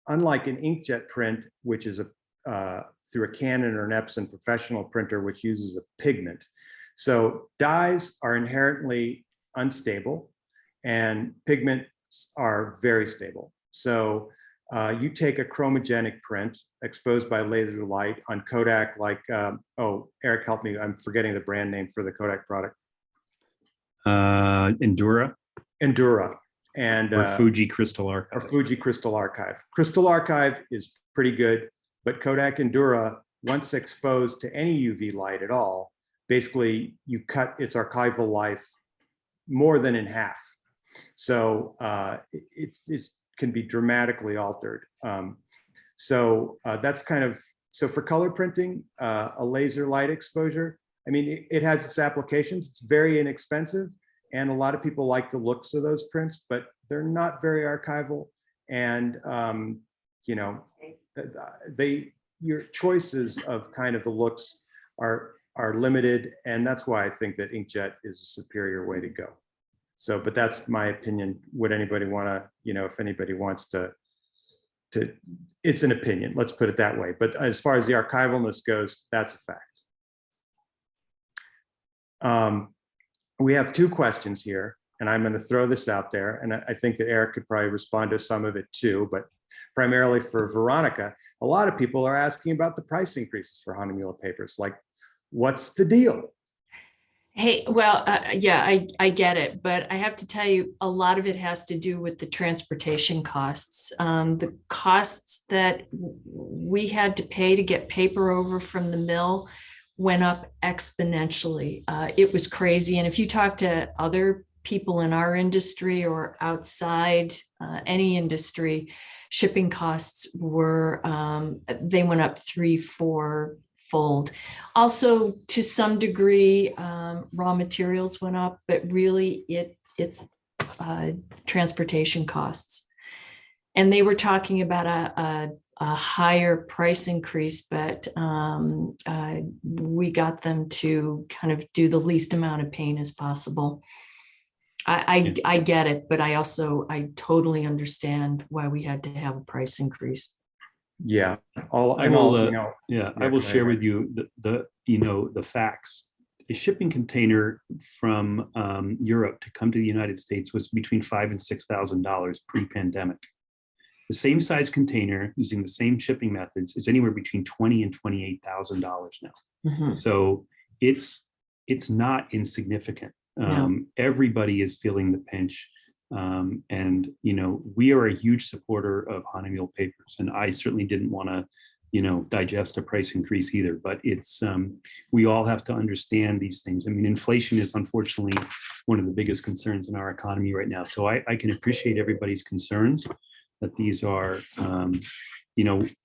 A: Unlike an inkjet print, which is through a Canon or an Epson professional printer, which uses a pigment. So dyes are inherently unstable and pigments are very stable. So you take a chromogenic print exposed by laser light on Kodak, like, oh, Eric, help me, I'm forgetting the brand name for the Kodak product.
E: Endura.
A: And
E: or Fuji Crystal Archive.
A: Or Fuji Crystal Archive. Crystal Archive is pretty good, but Kodak Endura, once exposed to any UV light at all, basically you cut its archival life more than in half. So it can be dramatically altered. So that's kind of, so for color printing, a laser light exposure, I mean, it has its applications. It's very inexpensive, and a lot of people like the looks of those prints, but they're not very archival. And you know, your choices of kind of the looks are limited, and that's why I think that inkjet is a superior way to go. So, but that's my opinion. Would anybody want to, you know, if anybody wants to, it's an opinion, let's put it that way. But as far as the archivalness goes, that's a fact. We have two questions here, and I'm going to throw this out there, and I think that Eric could probably respond to some of it too, but primarily for Veronica, a lot of people are asking about the price increases for Hahnemühle papers. Like, what's the deal?
B: Hey, well, yeah, I get it, but I have to tell you, a lot of it has to do with the transportation costs. The costs that we had to pay to get paper over from the mill went up exponentially. It was crazy. And if you talk to other people in our industry or outside any industry, shipping costs were, they went up 3-4 fold. Also, to some degree, raw materials went up, but really it's transportation costs. And they were talking about a higher price increase, but we got them to kind of do the least amount of pain as possible. I get it, but I totally understand why we had to have a price increase.
A: Yeah,
E: I will share with you the facts. A shipping container from Europe to come to the United States was between $5,000 and $6,000 pre-pandemic. The same size container using the same shipping methods is anywhere between $20,000 and $28,000 now.
B: Mhm.
E: So it's not insignificant.
B: No.
E: Everybody is feeling the pinch. And we are a huge supporter of Hahnemühle papers, and I certainly didn't want to digest a price increase either, but it's we all have to understand these things. I mean, inflation is unfortunately one of the biggest concerns in our economy right now, so I can appreciate everybody's concerns that these are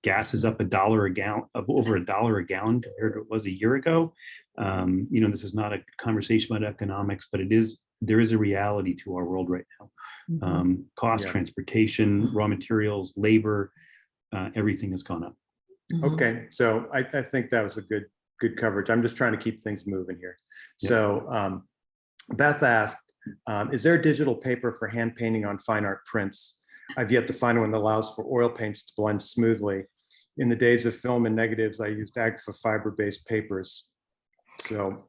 E: gas is up $1 a gallon, over $1 a gallon compared to what it was a year ago. This is not a conversation about economics, but there is a reality to our world right now. Cost, transportation, raw materials, labor, everything has gone up.
A: Okay, so I think that was a good coverage. I'm just trying to keep things moving here.
E: Yeah.
A: So Beth asked, is there a digital paper for hand painting on fine art prints? I've yet to find one that allows for oil paints to blend smoothly. In the days of film and negatives, I used Agfa fiber-based papers. So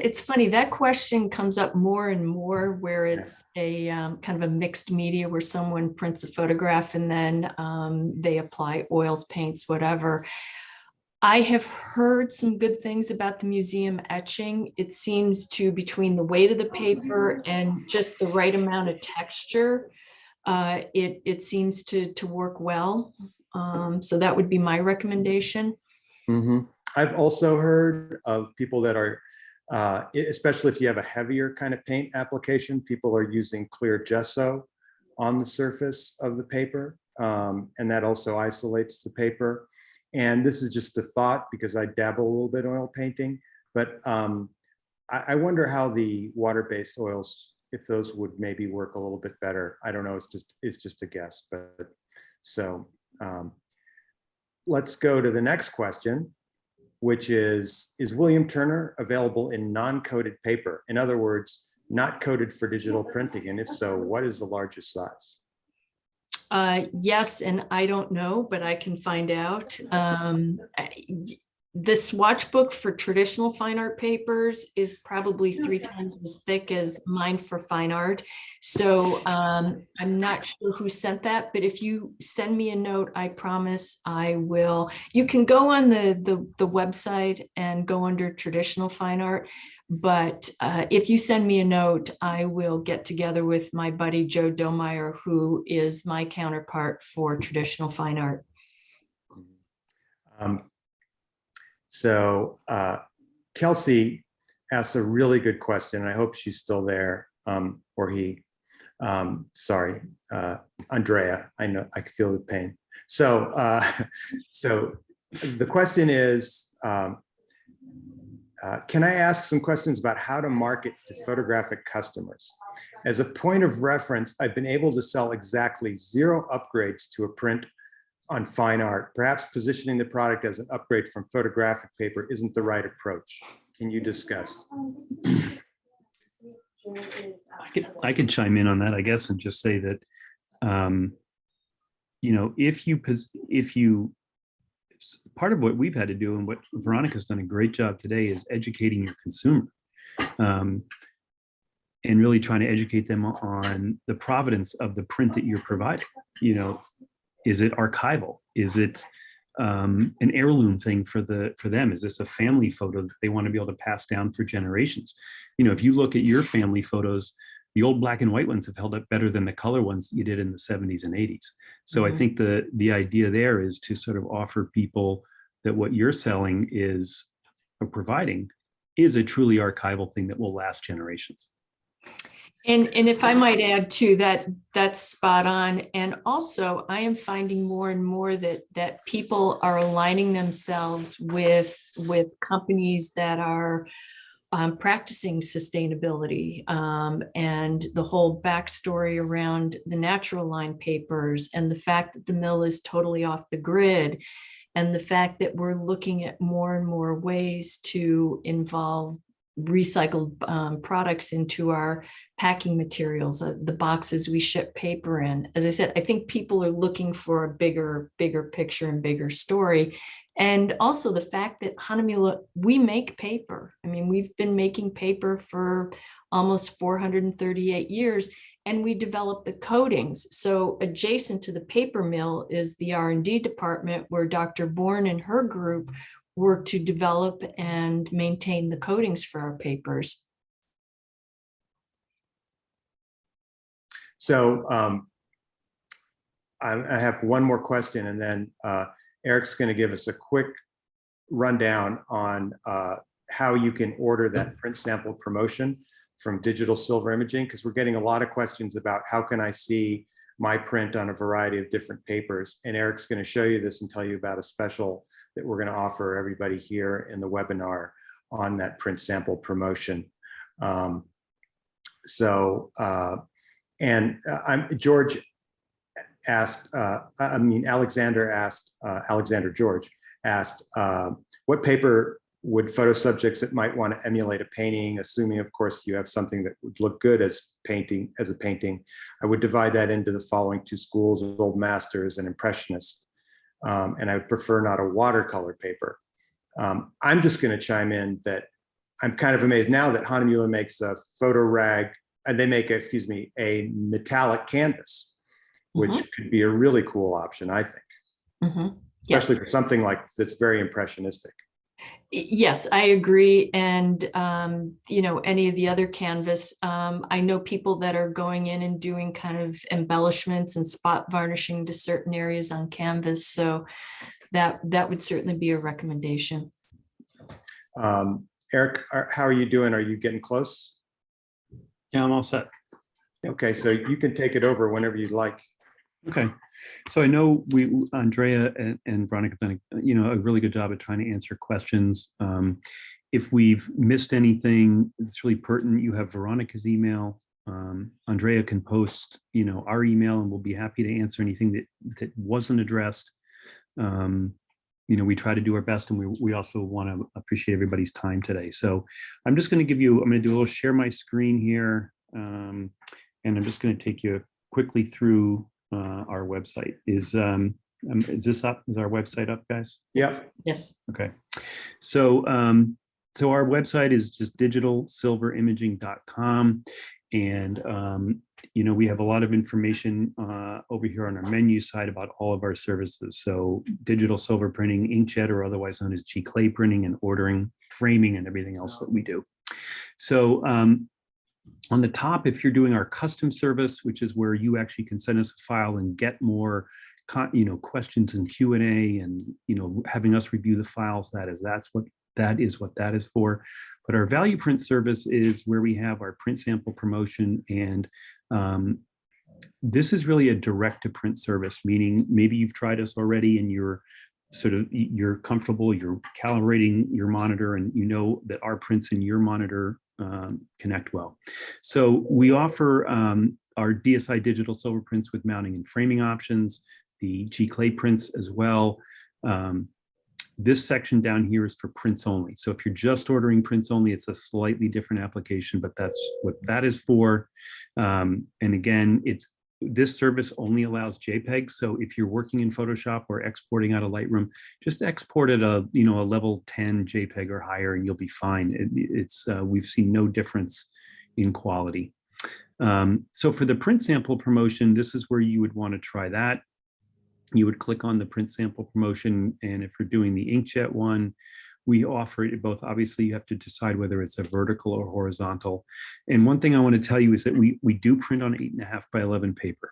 B: it's funny, that question comes up more and more where it's a kind of a mixed media where someone prints a photograph and then they apply oils, paints, whatever. I have heard some good things about the museum etching. It seems to, between the weight of the paper and just the right amount of texture, it seems to work well. So that would be my recommendation.
A: Mm-hmm. I've also heard of people that are, especially if you have a heavier kind of paint application, people are using clear gesso on the surface of the paper, and that also isolates the paper. And this is just a thought because I dabble a little bit in oil painting, but I wonder how the water-based oils, if those would maybe work a little bit better. I don't know, it's just a guess, but so let's go to the next question, which is William Turner available in non-coated paper? In other words, not coated for digital printing, and if so, what is the largest size?
B: Yes, and I don't know, but I can find out. The Swatch book for traditional fine art papers is probably 3 times as thick as mine for fine art. So I'm not sure who sent that, but if you send me a note, I promise I will. You can go on the website and go under traditional fine art. But if you send me a note, I will get together with my buddy Joe Domeyer, who is my counterpart for traditional fine art.
A: So Kelsey asked a really good question. I hope she's still there, or he. Sorry, Andrea. I know I feel the pain. So, so the question is. Can I ask some questions about how to market to photographic customers? As a point of reference, I've been able to sell exactly 0 upgrades to a print on fine art. Perhaps positioning the product as an upgrade from photographic paper isn't the right approach. Can you discuss?
E: I could chime in on that, I guess, and just say that, if you part of what we've had to do and what Veronica's done a great job today is educating your consumer. and really trying to educate them on the provenance of the print that you're providing. You know, is it archival? Is it an heirloom thing for them? Is this a family photo that they want to be able to pass down for generations? You know, if you look at your family photos, the old black and white ones have held up better than the color ones you did in the 70s and 80s. So I think the idea there is to sort of offer people that what you're selling is, or providing, is a truly archival thing that will last generations.
B: And if I might add to that, that's spot on. And also, I am finding more and more that people are aligning themselves with companies that are practicing sustainability, and the whole backstory around the natural line papers, and the fact that the mill is totally off the grid, and the fact that we're looking at more and more ways to involve recycled products into our packing materials, the boxes we ship paper in. As I said, I think people are looking for a bigger picture and bigger story. And also the fact that Hahnemühle, we make paper. I mean, we've been making paper for almost 438 years, and we develop the coatings. So adjacent to the paper mill is the R&D department, where Dr. Bourne and her group work to develop and maintain the coatings for our papers.
A: So I have one more question, and then Eric's going to give us a quick rundown on how you can order that print sample promotion from Digital Silver Imaging, because we're getting a lot of questions about how can I see my print on a variety of different papers. And Eric's going to show you this and tell you about a special that we're going to offer everybody here in the webinar on that print sample promotion. George asked, Alexander George asked, what paper would photo subjects that might want to emulate a painting, assuming of course you have something that would look good as a painting, I would divide that into the following two schools: Old Masters and Impressionists. And I would prefer not a watercolor paper. I'm just going to chime in that I'm kind of amazed now that Hahnemühle makes a Photoreg, and they make, a metallic canvas, which could be a really cool option, I think, especially for something like that's very impressionistic.
B: Yes, I agree. And, any of the other canvas, I know people that are going in and doing kind of embellishments and spot varnishing to certain areas on canvas. So that would certainly be a recommendation.
A: Eric, how are you doing? Are you getting close?
E: Yeah, I'm all set.
A: Okay, so you can take it over whenever you'd like.
E: Okay, so I know Andrea and Veronica have done a really good job at trying to answer questions. If we've missed anything that's really pertinent, you have Veronica's email. Andrea can post, our email, and we'll be happy to answer anything that wasn't addressed. We try to do our best, and we also want to appreciate everybody's time today. So I'm just going to do a little share my screen here, and I'm just going to take you quickly through our website. Is this up? Is our website up, guys?
A: Yep.
B: Yes.
E: Okay. So our website is just digitalsilverimaging.com, and we have a lot of information over here on our menu side about all of our services. So digital silver printing, inkjet, or otherwise known as G-clay printing, and ordering, framing, and everything else that we do. So on the top, if you're doing our custom service, which is where you actually can send us a file and get more questions and Q&A, and having us review the files, that is what that is for. But our value print service is where we have our print sample promotion, and this is really a direct to print service, meaning maybe you've tried us already and you're comfortable, you're calibrating your monitor, and you know that our prints in your monitor connect well. So we offer our DSI digital silver prints with mounting and framing options, the G-clay prints as well. This section down here is for prints only. So if you're just ordering prints only, it's a slightly different application, but that's what that is for. And again, this service only allows JPEGs. So if you're working in Photoshop or exporting out of Lightroom, just export at a level 10 JPEG or higher, and you'll be fine. We've seen no difference in quality. So for the print sample promotion, this is where you would want to try that. You would click on the print sample promotion, and if you're doing the inkjet one, we offer it both. Obviously, you have to decide whether it's a vertical or horizontal. And one thing I want to tell you is that we do print on 8.5 by 11 paper,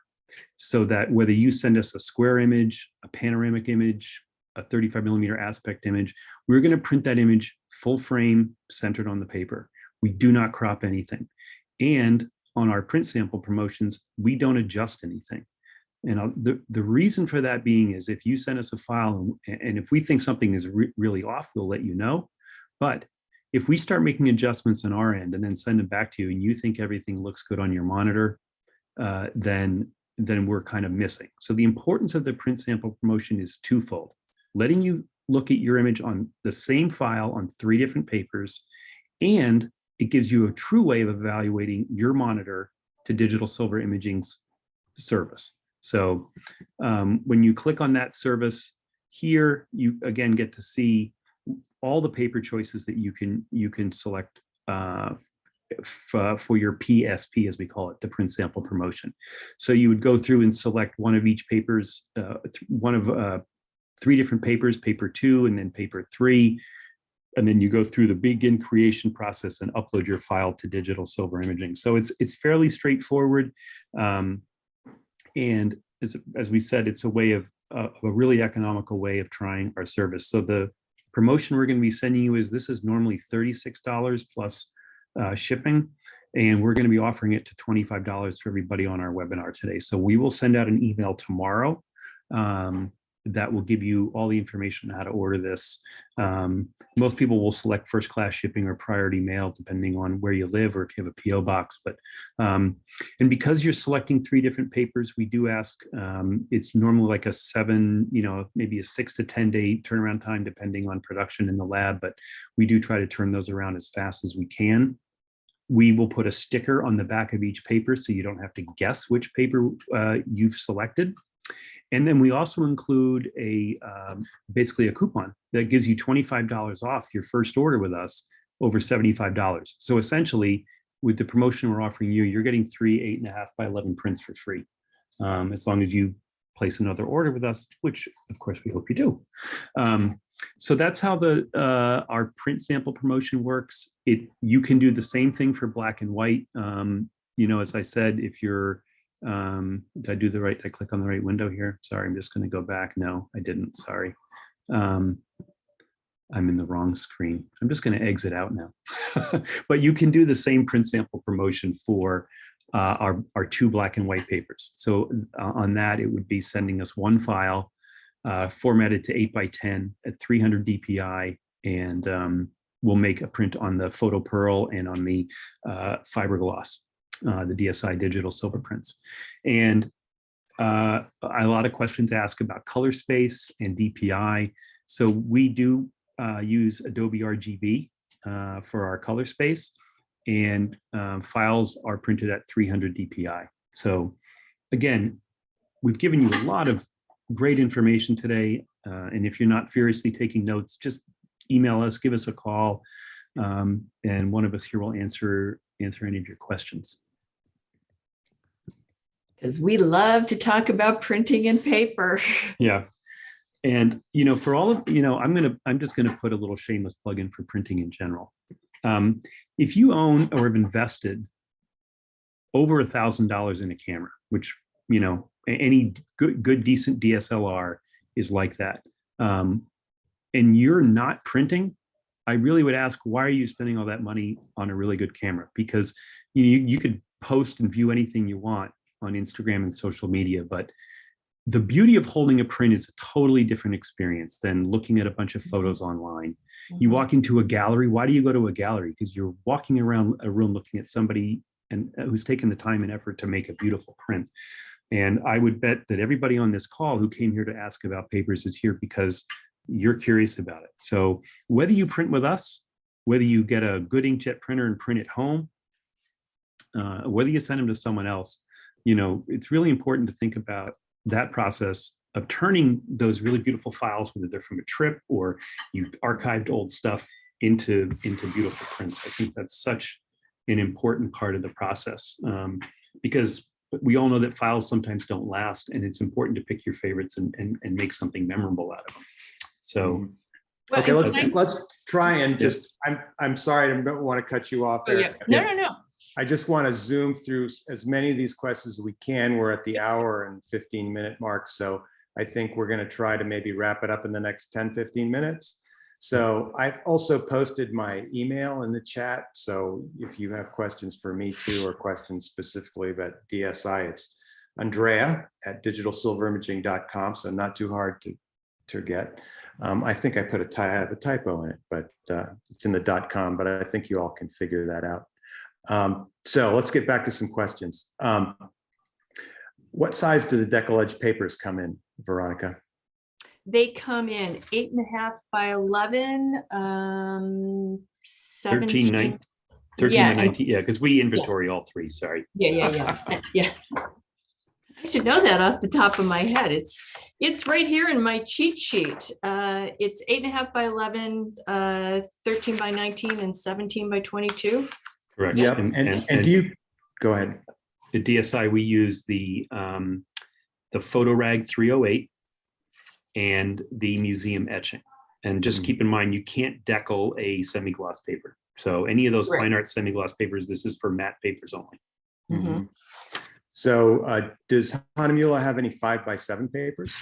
E: so that whether you send us a square image, a panoramic image, a 35mm aspect image, we're going to print that image full frame, centered on the paper. We do not crop anything. And on our print sample promotions, we don't adjust anything. And the reason for that being is if you send us a file and if we think something is really off, we'll let you know. But if we start making adjustments on our end and then send them back to you and you think everything looks good on your monitor, then we're kind of missing. So the importance of the print sample promotion is twofold: letting you look at your image on the same file on 3 different papers, and it gives you a true way of evaluating your monitor to Digital Silver Imaging's service. So when you click on that service here, you again get to see all the paper choices that you can select for your PSP, as we call it, the print sample promotion. So you would go through and select one of each papers, one of 3 different papers, paper 2 and then paper 3. And then you go through the begin creation process and upload your file to Digital Silver Imaging. So it's fairly straightforward. And as we said, it's a way of a really economical way of trying our service. So the promotion we're going to be sending you this is normally $36 plus shipping, and we're going to be offering it to $25 for everybody on our webinar today. So we will send out an email tomorrow that will give you all the information on how to order this. Most people will select first class shipping or priority mail, depending on where you live or if you have a PO box. But and because you're selecting 3 different papers, we do ask, it's normally like a 7, maybe a 6 to 10 day turnaround time, depending on production in the lab. But we do try to turn those around as fast as we can. We will put a sticker on the back of each paper so you don't have to guess which paper you've selected. And then we also include basically a coupon that gives you $25 off your first order with us over $75. So essentially, with the promotion we're offering you, you're getting 3 8.5 by 11 prints for free, as long as you place another order with us, which of course we hope you do. So that's how our print sample promotion works. You can do the same thing for black and white. As I said, if you're did I click on the right window here? Sorry, I'm just going to go back. No, I didn't. Sorry. I'm in the wrong screen. I'm just going to exit out now. But you can do the same print sample promotion for our 2 black and white papers. So on that, it would be sending us 1 file formatted to 8 by 10 at 300 DPI, and we'll make a print on the Photo Pearl and on the fiberglass. The DSI digital silver prints. And a lot of questions ask about color space and DPI. So we do use Adobe RGB for our color space, and files are printed at 300 DPI. So again, we've given you a lot of great information today. And if you're not furiously taking notes, just email us, give us a call, and one of us here will answer any of your questions.
B: Because we love to talk about printing and paper.
E: Yeah. And, for all of, I'm just going to put a little shameless plug in for printing in general. If you own or have invested over $1,000 in a camera, which, any good, decent DSLR is like that, and you're not printing, I really would ask, why are you spending all that money on a really good camera? Because you could post and view anything you want on Instagram and social media, but the beauty of holding a print is a totally different experience than looking at a bunch of photos online. You walk into a gallery. Why do you go to a gallery? Because you're walking around a room looking at somebody who's taken the time and effort to make a beautiful print. And I would bet that everybody on this call who came here to ask about papers is here because you're curious about it. So whether you print with us, whether you get a good inkjet printer and print at home, whether you send them to someone else, it's really important to think about that process of turning those really beautiful files, whether they're from a trip or you've archived old stuff, into beautiful prints. I think that's such an important part of the process, because we all know that files sometimes don't last, and it's important to pick your favorites and make something memorable out of them. So,
B: Well,
A: okay,
B: and
A: let's try and just, I'm sorry, I don't want to cut you off,
B: oh, yeah.
A: Eric.
B: No.
A: I just want to zoom through as many of these questions as we can. We're at the hour and 15-minute mark, so I think we're going to try to maybe wrap it up in the next 10, 15 minutes. So I've also posted my email in the chat. So if you have questions for me too, or questions specifically about DSI, it's Andrea@digitalsilverimaging.com. So not too hard to get. I think I have a typo in it, but it's in the .com, but I think you all can figure that out. So let's get back to some questions. What size do the decollage papers come in, Veronica?
B: They come in 8.5 by 11, 17.
E: 13
B: Yeah,
E: by 19. Yeah, because we inventory all three. Sorry.
B: Yeah. Yeah. I should know that off the top of my head. It's right here in my cheat sheet. It's 8.5 by 11, 13 by 19, and 17 by 22.
E: Correct.
A: Yeah. And do you go ahead?
E: At DSI, we use the Photoreg 308 and the museum etching. And just keep in mind, you can't decal a semi-gloss paper. So any of those fine art semi-gloss papers, this is for matte papers only.
B: Mm-hmm.
A: So does Hahnemühle have any 5 by 7 papers?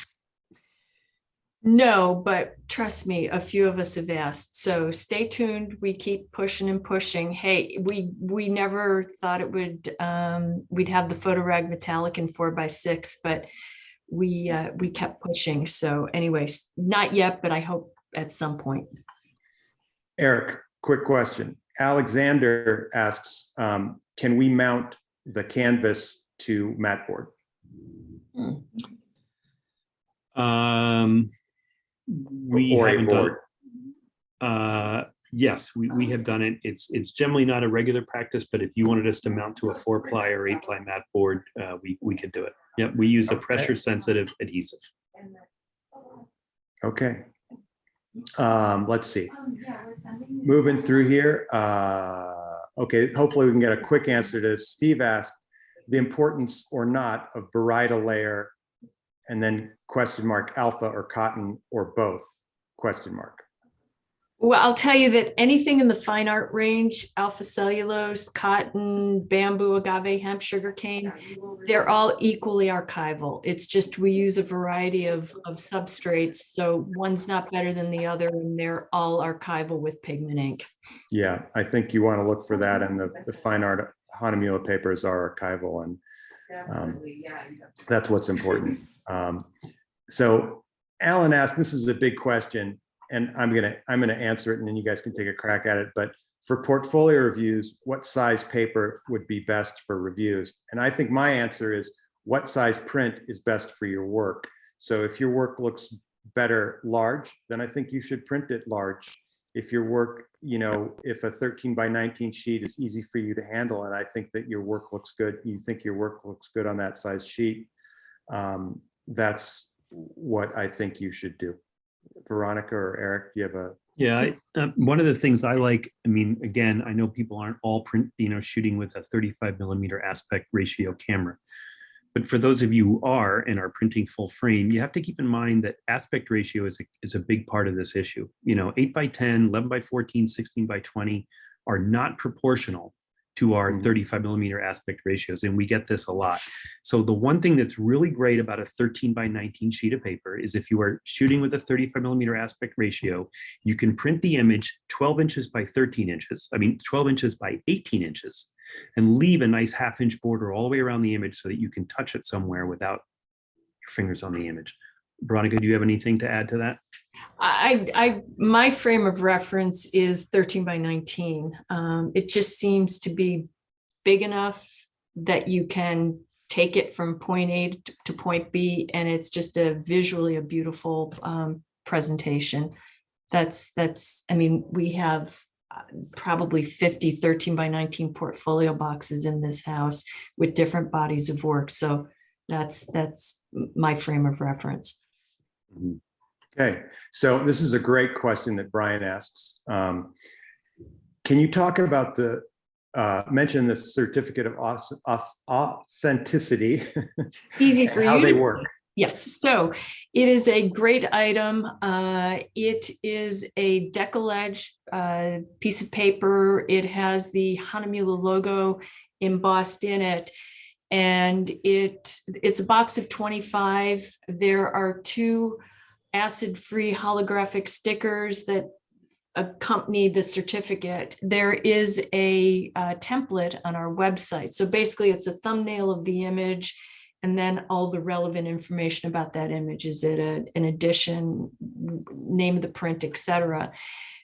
B: No, but trust me, a few of us have asked. So stay tuned. We keep pushing and pushing. Hey, we never thought it would, we'd have the Photoreg metallic in 4 by 6, but we kept pushing. So anyways, not yet, but I hope at some point.
A: Eric, quick question. Alexander asks, can we mount the canvas to mat board?
E: We haven't done it. Yes, we have done it. It's generally not a regular practice, but if you wanted us to mount to a 4-ply or 8-ply mat board, we could do it. Yeah, we use a pressure sensitive adhesive.
A: Okay. Let's see. Moving through here. Okay, hopefully we can get a quick answer to this. Steve asked the importance or not of baryta layer, and then question mark, alpha or cotton or both, question mark.
B: Well, I'll tell you that anything in the fine art range, alpha cellulose, cotton, bamboo, agave, hemp, sugarcane, they're all equally archival. It's just we use a variety of substrates. So one's not better than the other, and they're all archival with pigment ink.
A: Yeah, I think you want to look for that, and the fine art Hahnemühle papers are archival, and that's what's important. So Alan asked, this is a big question, and I'm gonna answer it, and then you guys can take a crack at it. But for portfolio reviews, what size paper would be best for reviews? And I think my answer is, what size print is best for your work? So if your work looks better large, then I think you should print it large. If your work, if a 13 by 19 sheet is easy for you to handle, and I think that your work looks good, you think your work looks good on that size sheet, that's what I think you should do. Veronica or Eric, do you have a?
E: Yeah, one of the things I like, again, I know people aren't all shooting with a 35mm aspect ratio camera, but for those of you who are and are printing full frame, you have to keep in mind that aspect ratio is a big part of this issue. 8 by 10, 11 by 14, 16 by 20 are not proportional to our 35mm aspect ratios, and we get this a lot. So the one thing that's really great about a 13 by 19 sheet of paper is if you are shooting with a 35mm aspect ratio, you can print the image 12 inches by 13 inches, 12 inches by 18 inches, and leave a nice half-inch border all the way around the image so that you can touch it somewhere without your fingers on the image. Veronica, do you have anything to add to that?
B: My frame of reference is 13 by 19. It just seems to be big enough that you can take it from point A to point B, and it's just visually a beautiful presentation. We have probably 50 13 by 19 portfolio boxes in this house with different bodies of work. So that's my frame of reference.
A: Okay, so this is a great question that Brian asks. Can you talk about the mention the certificate of authenticity
B: Easy
A: and
B: for
A: how
B: you
A: they
B: to-
A: work?
B: Yes, so it is a great item. It is a decollage piece of paper. It has the Hahnemühle logo embossed in it. And it's a box of 25. There are 2 acid-free holographic stickers that accompany the certificate. There is a template on our website. So basically it's a thumbnail of the image and then all the relevant information about that image. Is it an edition, name of the print, etc.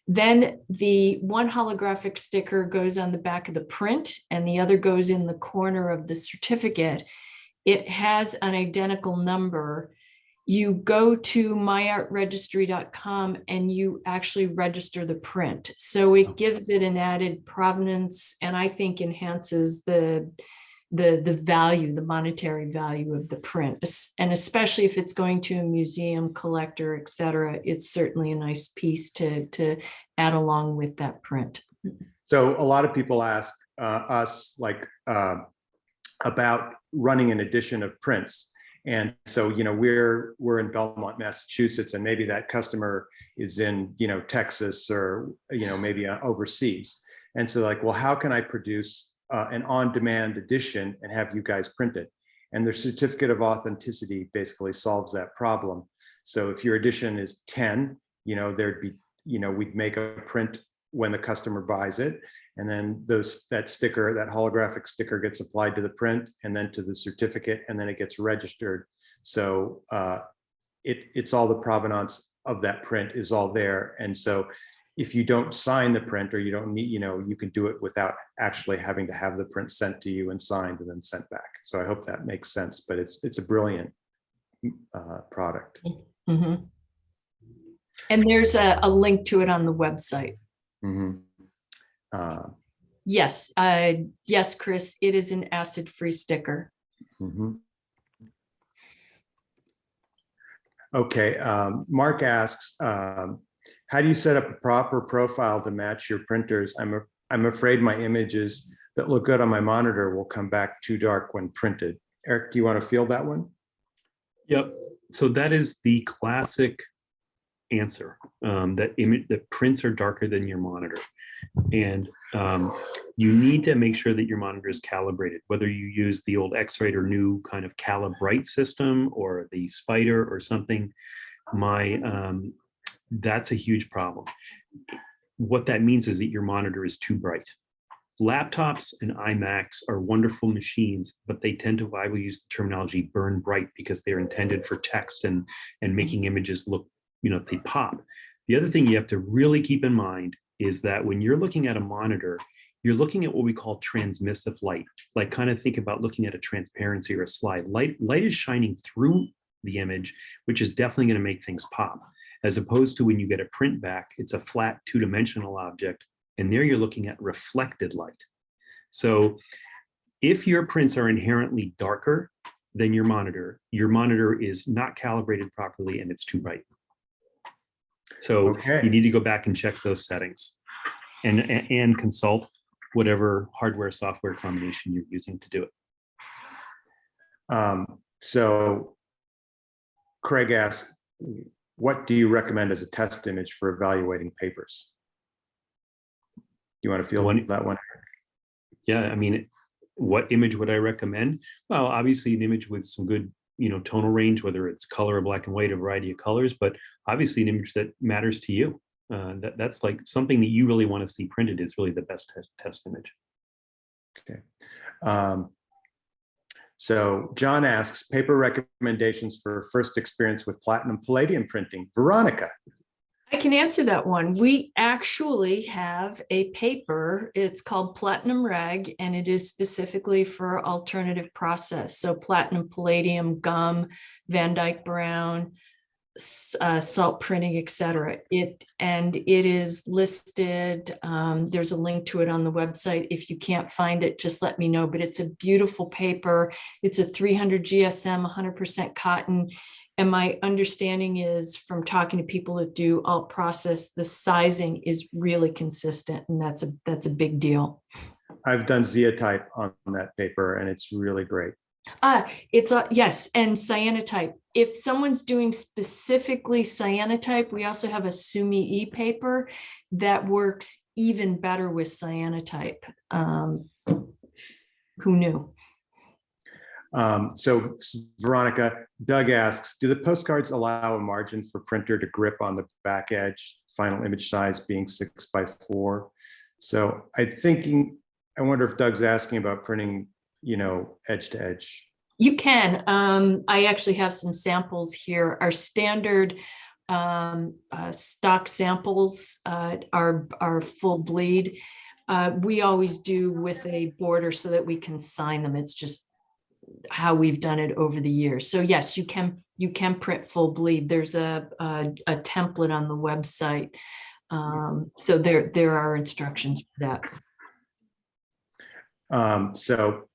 B: Then the one holographic sticker goes on the back of the print and the other goes in the corner of the certificate. It has an identical number. You go to myartregistry.com and you actually register the print. So it gives it an added provenance and I think enhances the value, the monetary value of the print. And especially if it's going to a museum, collector, et cetera, it's certainly a nice piece to add along with that print.
A: So a lot of people ask us about running an edition of prints. And so, we're in Belmont, Massachusetts, and maybe that customer is in, Texas or, maybe overseas. And so well, how can I produce an on-demand edition and have you guys print it? And the certificate of authenticity basically solves that problem. So if your edition is 10, there'd be, we'd make a print when the customer buys it. And then that sticker, that holographic sticker gets applied to the print and then to the certificate, and then it gets registered. So it's all the provenance of that print is all there. And so if you don't sign the print or you don't need, you can do it without actually having to have the print sent to you and signed and then sent back. So I hope that makes sense, but it's a brilliant product.
B: Mm-hmm. And there's a link to it on the website.
A: Mm-hmm.
B: Yes, Chris, it is an acid-free sticker.
A: Mm-hmm. Okay, Mark asks, how do you set up a proper profile to match your printers? I'm afraid my images that look good on my monitor will come back too dark when printed. Eric, do you want to field that one?
E: Yep. So that is the classic answer, that prints are darker than your monitor. And you need to make sure that your monitor is calibrated, whether you use the old X-Rite or new kind of Calibrite system or the Spider or something. That's a huge problem. What that means is that your monitor is too bright. Laptops and iMacs are wonderful machines, but they tend to, I will use the terminology, burn bright because they're intended for text and making images look, they pop. The other thing you have to really keep in mind is that when you're looking at a monitor, you're looking at what we call transmissive light. Like kind of think about looking at a transparency or a slide. Light is shining through the image, which is definitely going to make things pop. As opposed to when you get a print back, it's a flat 2-dimensional object, and there you're looking at reflected light. So if your prints are inherently darker than your monitor is not calibrated properly and it's too bright. So you need to go back and check those settings and consult whatever hardware software combination you're using to do it.
A: So Craig asked, what do you recommend as a test image for evaluating papers? You want to feel that one?
E: Yeah, I mean, what image would I recommend? Well, obviously an image with some good, tonal range, whether it's color or black and white, a variety of colors, but obviously an image that matters to you. That's like something that you really want to see printed is really the best test image.
A: Okay. So John asks, paper recommendations for first experience with platinum palladium printing. Veronica.
B: I can answer that one. We actually have a paper. It's called Platinum Rag, and it is specifically for alternative process. So platinum, palladium, gum, Van Dyke Brown, salt printing, etc. It is listed. There's a link to it on the website. If you can't find it, just let me know. But it's a beautiful paper. It's a 300 GSM, 100% cotton. And my understanding is from talking to people that do alt process, the sizing is really consistent, and that's a big deal.
A: I've done zeotype on that paper, and it's really great.
B: Yes, and cyanotype. If someone's doing specifically cyanotype, we also have a Sumi E paper that works even better with cyanotype. Who knew?
A: So Veronica, Doug asks, do the postcards allow a margin for printer to grip on the back edge, final image size being 6x4? So I wonder if Doug's asking about printing, edge to edge.
B: You can. I actually have some samples here. Our standard stock samples are full bleed. We always do with a border so that we can sign them. It's just how we've done it over the years. So yes, you can print full bleed. There's a template on the website. So there are instructions for that.
A: So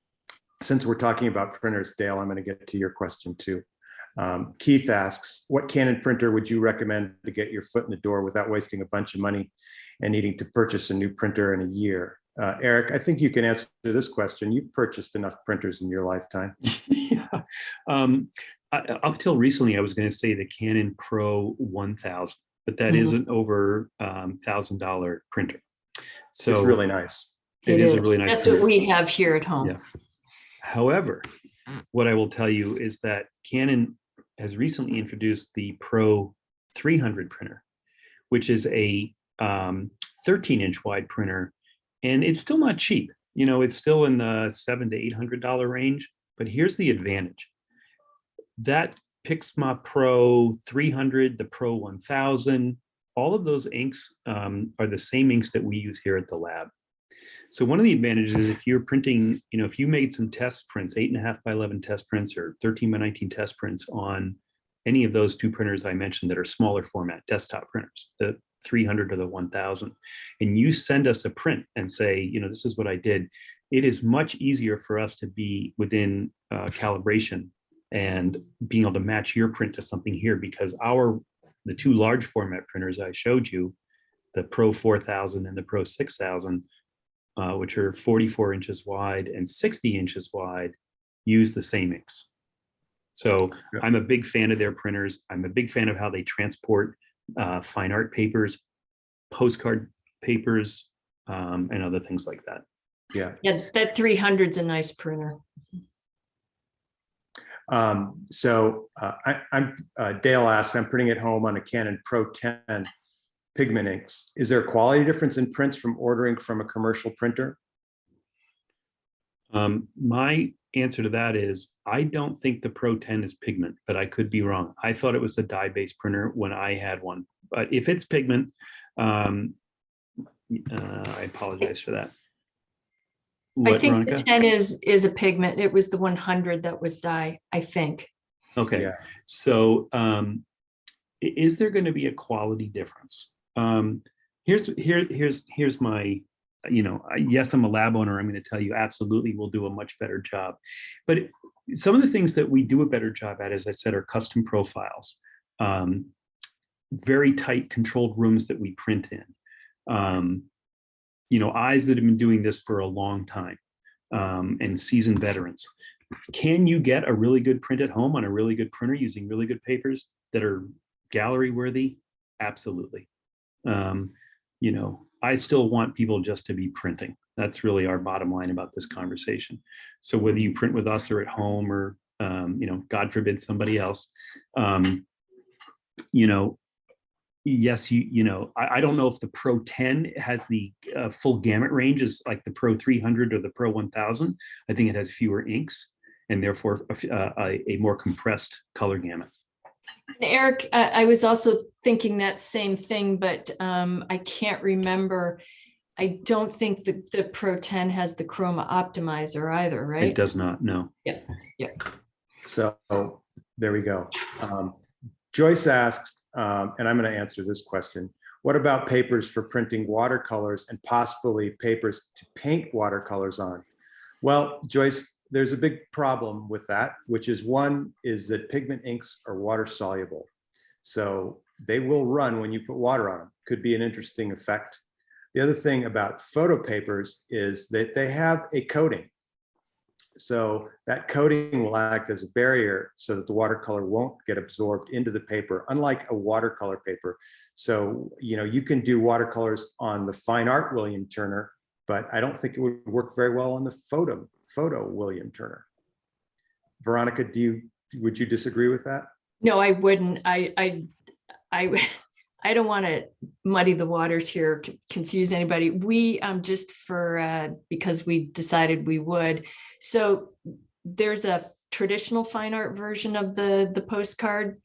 A: since we're talking about printers, Dale, I'm going to get to your question too. Keith asks, what Canon printer would you recommend to get your foot in the door without wasting a bunch of money and needing to purchase a new printer in a year? Eric, I think you can answer this question. You've purchased enough printers in your lifetime.
E: Yeah. Up till recently, I was going to say the Canon Pro 1000, but that is an over $1,000 printer. So
A: it's really nice.
E: It is a really nice
B: That's
E: printer.
B: what we have here at home.
E: Yeah. However, what I will tell you is that Canon has recently introduced the Pro 300 printer, which is a 13-inch wide printer, and it's still not cheap. It's still in the $700 to $800 range. But here's the advantage: that Pixma Pro 300, the Pro 1000, all of those inks are the same inks that we use here at the lab. So one of the advantages is if you're printing, if you made some test prints, 8.5 by 11 test prints or 13 by 19 test prints on any of those two printers I mentioned that are smaller format desktop printers, the 300 or the 1000, and you send us a print and say, this is what I did, it is much easier for us to be within calibration and being able to match your print to something here, because the two large format printers I showed you, the Pro 4000 and the Pro 6000, which are 44 inches wide and 60 inches wide, use the same inks. So I'm a big fan of their printers. I'm a big fan of how they transport fine art papers, postcard papers, and other things like that.
A: Yeah.
B: Yeah, that 300's a nice printer.
A: Dale asks, I'm printing at home on a Canon Pro 10 pigment inks. Is there a quality difference in prints from ordering from a commercial printer?
E: My answer to that is I don't think the Pro 10 is pigment, but I could be wrong. I thought it was a dye-based printer when I had one, but if it's pigment, I apologize for that.
B: I think
E: Veronica?
B: the 10 is a pigment. It was the 100 that was dye, I think.
E: Okay,
A: Yeah.
E: So is there going to be a quality difference? Here's my, yes, I'm a lab owner. I'm going to tell you absolutely we'll do a much better job. But some of the things that we do a better job at, as I said, are custom profiles, very tight controlled rooms that we print in. Eyes that have been doing this for a long time, and seasoned veterans. Can you get a really good print at home on a really good printer using really good papers that are gallery worthy? Absolutely. I still want people just to be printing. That's really our bottom line about this conversation. So whether you print with us or at home or, God forbid somebody else, yes, I don't know if the Pro 10 has the full gamut range as like the Pro 300 or the Pro 1000. I think it has fewer inks and therefore a more compressed color gamut.
B: Eric, I was also thinking that same thing, but I can't remember. I don't think the Pro 10 has the chroma optimizer either, right?
E: It does not, no.
B: Yeah.
A: So there we go. Joyce asks, and I'm going to answer this question. What about papers for printing watercolors and possibly papers to paint watercolors on? Well, Joyce, there's a big problem with that, which is one is that pigment inks are water soluble. So they will run when you put water on them. Could be an interesting effect. The other thing about photo papers is that they have a coating. So that coating will act as a barrier so that the watercolor won't get absorbed into the paper, unlike a watercolor paper. So, you can do watercolors on the fine art William Turner, but I don't think it would work very well on the photo William Turner. Veronica, would you disagree with that?
B: No, I wouldn't. I don't want to muddy the waters here, confuse anybody. We just because we decided we would. So there's a traditional fine art version of the postcard.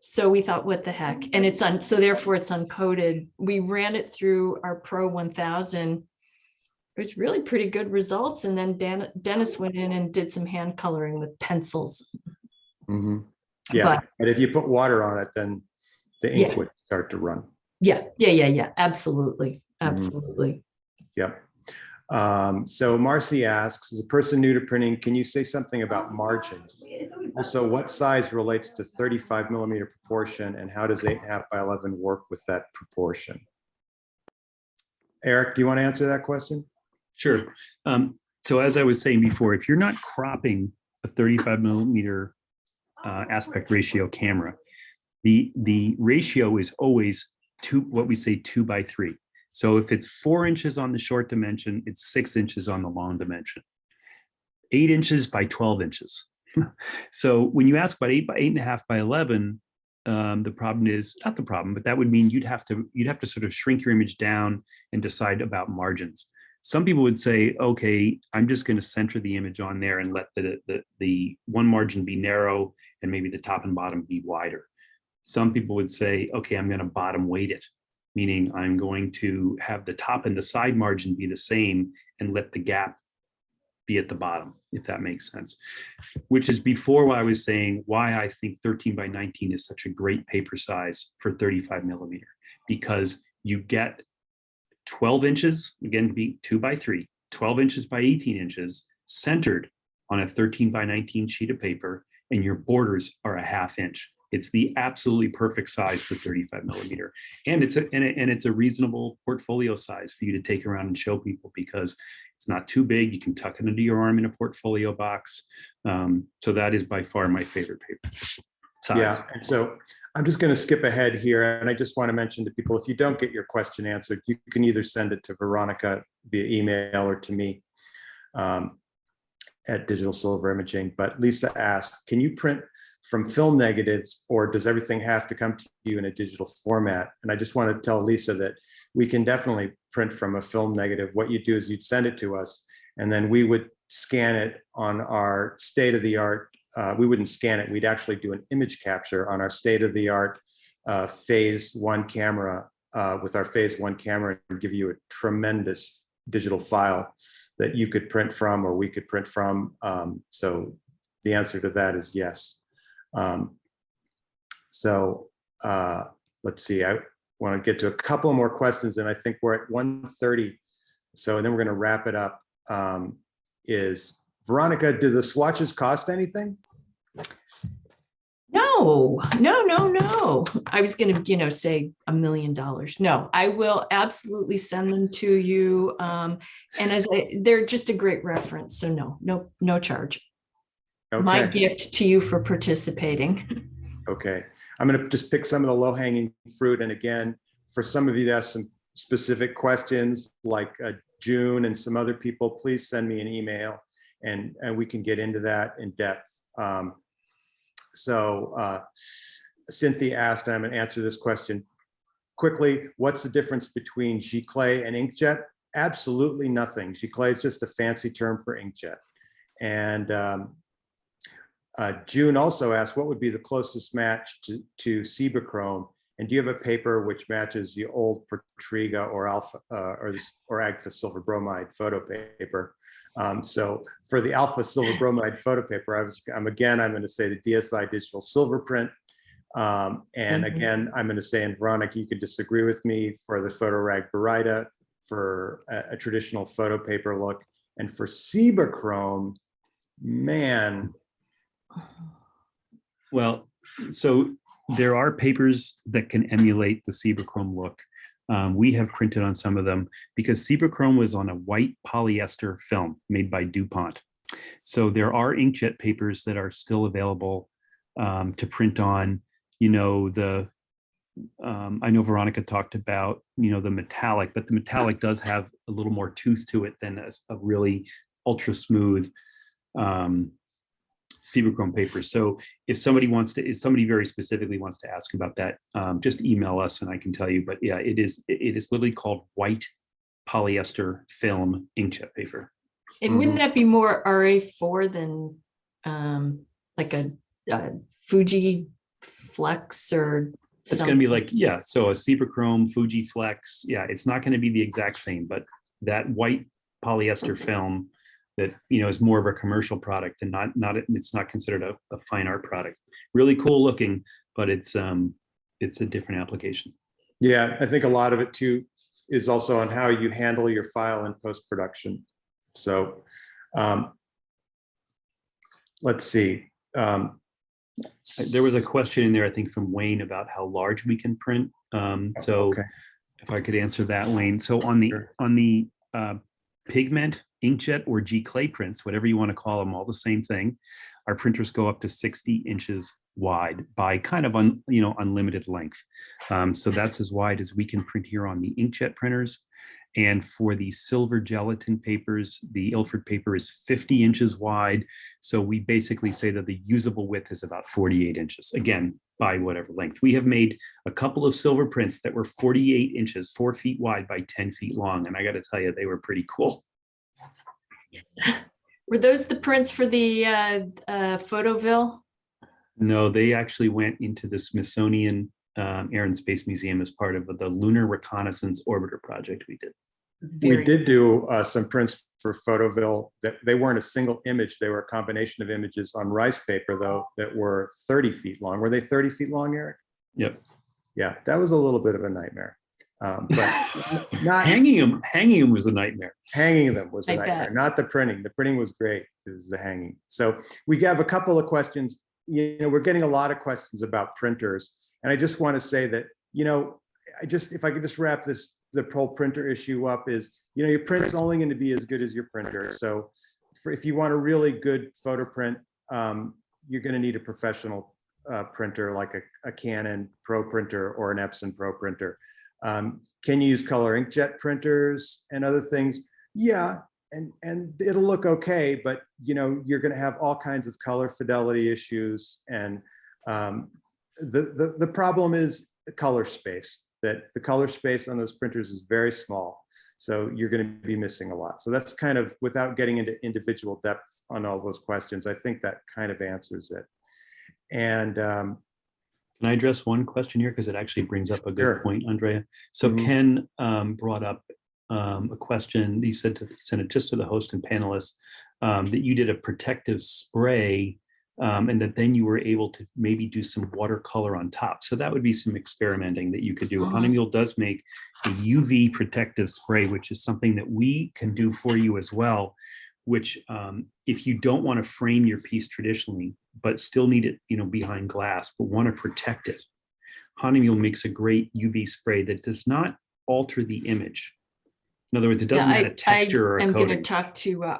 B: So we thought, what the heck? And so therefore it's uncoated. We ran it through our Pro 1000. It was really pretty good results. And then Dennis went in and did some hand coloring with pencils.
A: Mm-hmm. Yeah, but if you put water on it, then the ink would start to run.
B: Yeah. Absolutely.
A: Yep. So Marcy asks, as a person new to printing, can you say something about margins? Also, what size relates to 35 millimeter proportion, and how does 8.5 by 11 work with that proportion? Eric, do you want to answer that question?
E: Sure. So as I was saying before, if you're not cropping a 35 millimeter aspect ratio camera, the ratio is always what we say 2 by 3. So if it's 4 inches on the short dimension, it's 6 inches on the long dimension. 8 inches by 12 inches. So when you ask about 8.5 by 11, the problem is not the problem, but that would mean you'd have to sort of shrink your image down and decide about margins. Some people would say, okay, I'm just going to center the image on there and let the one margin be narrow and maybe the top and bottom be wider. Some people would say, okay, I'm going to bottom weight it, meaning I'm going to have the top and the side margin be the same and let the gap be at the bottom, if that makes sense. Which is before what I was saying, why I think 13 by 19 is such a great paper size for 35 millimeter, because you get 12 inches, again, be 2 by 3, 12 inches by 18 inches centered on a 13 by 19 sheet of paper, and your borders are a ½ inch. It's the absolutely perfect size for 35 millimeter. And it's a reasonable portfolio size for you to take around and show people, because it's not too big. You can tuck it under your arm in a portfolio box. So that is by far my favorite paper size.
A: Yeah, and so I'm just going to skip ahead here. And I just want to mention to people, if you don't get your question answered, you can either send it to Veronica via email or to me at Digital Silver Imaging. But Lisa asked, can you print from film negatives, or does everything have to come to you in a digital format? And I just want to tell Lisa that we can definitely print from a film negative. What you do is you'd send it to us, and then we would scan it on our state-of-the-art. We wouldn't scan it. We'd actually do an image capture on our state-of-the-art phase 1 camera with our phase 1 camera, and give you a tremendous digital file that you could print from, or we could print from. So the answer to that is yes. Let's see, I want to get to a couple more questions, and I think we're at 1:30. So, and then we're going to wrap it up. Is Veronica, do the swatches cost anything?
B: No. I was going to, say $1 million. No, I will absolutely send them to you. And they're just a great reference. So no charge. Okay. My gift to you for participating.
A: Okay. I'm going to just pick some of the low-hanging fruit. And again, for some of you that have some specific questions, like June and some other people, please send me an email, and we can get into that in depth. Cynthia asked, and I'm going to answer this question quickly. What's the difference between giclée and inkjet? Absolutely nothing. Giclée is just a fancy term for inkjet. And June also asked, what would be the closest match to Cibachrome? And do you have a paper which matches the old Portriga or Alpha or Agfa silver bromide photo paper? So for the Alpha silver bromide photo paper, I'm going to say the DSI digital silver print. And
B: Mhm.
A: again, I'm going to say, and Veronica, you could disagree with me, for the Photoreg Baryta, for a traditional photo paper look, and for Chrome, man.
E: Well, so there are papers that can emulate the Chrome look. We have printed on some of them because Chrome was on a white polyester film made by DuPont. So there are inkjet papers that are still available to print on. You know, I know Veronica talked about, you know, the metallic, but the metallic does have a little more tooth to it than a really ultra smooth Chrome paper. So if somebody very specifically wants to ask about that, just email us and I can tell you. But yeah, it is literally called white polyester film inkjet paper.
B: And wouldn't that be more RA4 than like a Fuji Flex or
E: It's going to be like, yeah, so a Chrome, Fuji Flex. Yeah, it's not going to be the exact same, but that white polyester film that, you know, is more of a commercial product and it's not considered a fine art product. Really cool looking, but it's a different application.
A: Yeah, I think a lot of it too is also on how you handle your file in post-production. So let's see.
E: There was a question in there, I think, from Wayne about how large we can print. So
A: okay.
E: if I could answer that, Wayne. So on the pigment, inkjet, or G clay prints, whatever you want to call them, all the same thing. Our printers go up to 60 inches wide by kind of unlimited length. So that's as wide as we can print here on the inkjet printers. And for the silver gelatin papers, the Ilford paper is 50 inches wide. So we basically say that the usable width is about 48 inches, again, by whatever length. We have made a couple of silver prints that were 48 inches, 4 feet wide by 10 feet long. And I got to tell you, they were pretty cool.
B: Were those the prints for the Photoville?
E: No, they actually went into the Smithsonian Air and Space Museum as part of the Lunar Reconnaissance Orbiter project we did.
A: We did do some prints for Photoville that they weren't a single image. They were a combination of images on rice paper, though, that were 30 feet long. Were they 30 feet long, Eric?
E: Yep.
A: Yeah, that was a little bit of a nightmare. But not
E: hanging them was a nightmare.
A: Hanging them was a
B: I
A: nightmare,
B: bet.
A: not the printing. The printing was great. It was the hanging. So we have a couple of questions. You know, we're getting a lot of questions about printers, and I just want to say that, you know, if I could just wrap the whole printer issue up, is, you know, your print is only going to be as good as your printer. So if you want a really good photo print, you're going to need a professional printer like a Canon Pro printer or an Epson Pro printer. Can you use color inkjet printers and other things? Yeah, and it'll look okay, but, you know, you're going to have all kinds of color fidelity issues, and the problem is the color space. That the color space on those printers is very small, so you're going to be missing a lot. So that's kind of, without getting into individual depth on all those questions, I think that kind of answers it. And
E: can I address one question here, because it actually brings up a good
A: Sure.
E: point, Andrea? So Ken brought up a question. He said to send it just to the host and panelists, that you did a protective spray, and that then you were able to maybe do some watercolor on top. So that would be some experimenting that you could do. Hahnemühle does make a UV protective spray, which is something that we can do for you as well, which if you don't want to frame your piece traditionally, but still need it, you know, behind glass, but want to protect it, Hahnemühle makes a great UV spray that does not alter the image. In other words, it doesn't add a texture or a
B: I'm going to
E: coating.
B: talk to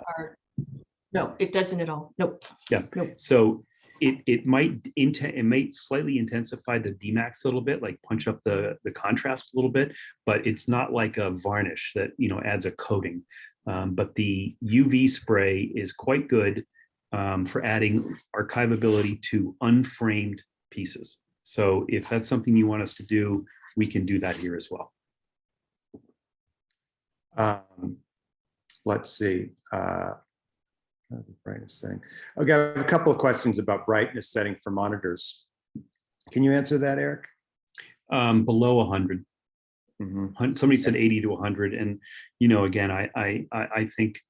B: no, it doesn't at all. Nope.
E: Yeah.
B: Nope.
E: So it might slightly intensify the Dmax a little bit, like punch up the contrast a little bit, but it's not like a varnish that, you know, adds a coating. But the UV spray is quite good for adding archivability to unframed pieces. So if that's something you want us to do, we can do that here as well.
A: let's see. Brightness setting. Okay, I have a couple of questions about brightness setting for monitors. Can you answer that, Eric?
E: Below 100.
A: Mm-hmm.
E: Somebody said 80 to 100, and you know, again, I think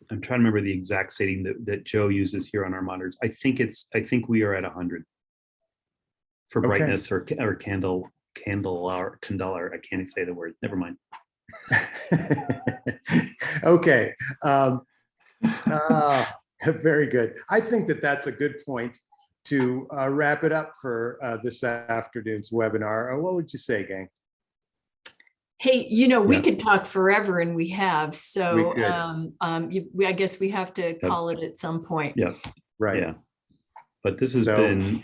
E: I'm trying to remember the exact setting that Joe uses here on our monitors. I think we are at 100 for
A: Okay.
E: brightness or candle. I can't say the word. Never mind.
A: Okay. Very good. I think that's a good point to wrap it up for this afternoon's webinar. What would you say, gang?
B: Hey, you know, we
E: Yeah.
B: could talk forever, and we have.
A: We
B: So
A: could.
B: I guess we have to call it at some point.
E: Yeah.
A: Right.
E: Yeah. But this has
A: So-
E: been,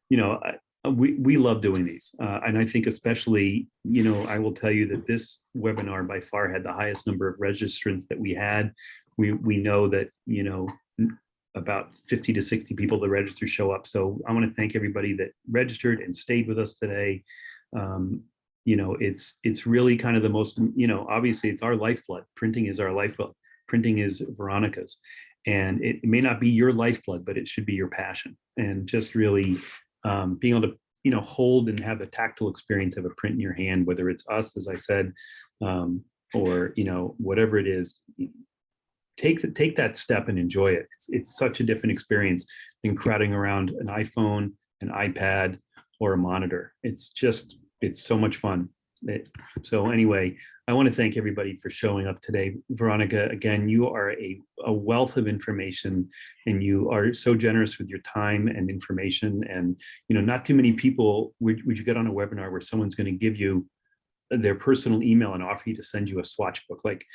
E: you know, we love doing these. And I think especially, you know, I will tell you that this webinar by far had the highest number of registrants that we had. We know that, you know, about 50 to 60 people that register show up. So I want to thank everybody that registered and stayed with us today. You know, it's really kind of the most, you know, obviously it's our lifeblood. Printing is our lifeblood. Printing is Veronica's. And it may not be your lifeblood, but it should be your passion. And just really being able to, you know, hold and have the tactile experience of a print in your hand, whether it's us, as I said, or, you know, whatever it is, take that step and enjoy it. It's such a different experience than crowding around an iPhone, an iPad, or a monitor. It's so much fun. So anyway, I want to thank everybody for showing up today. Veronica, again, you are a wealth of information, and you are so generous with your time and information. And, you know, not too many people would you get on a webinar where someone's going to give you their personal email and offer you to send you a Swatch book, like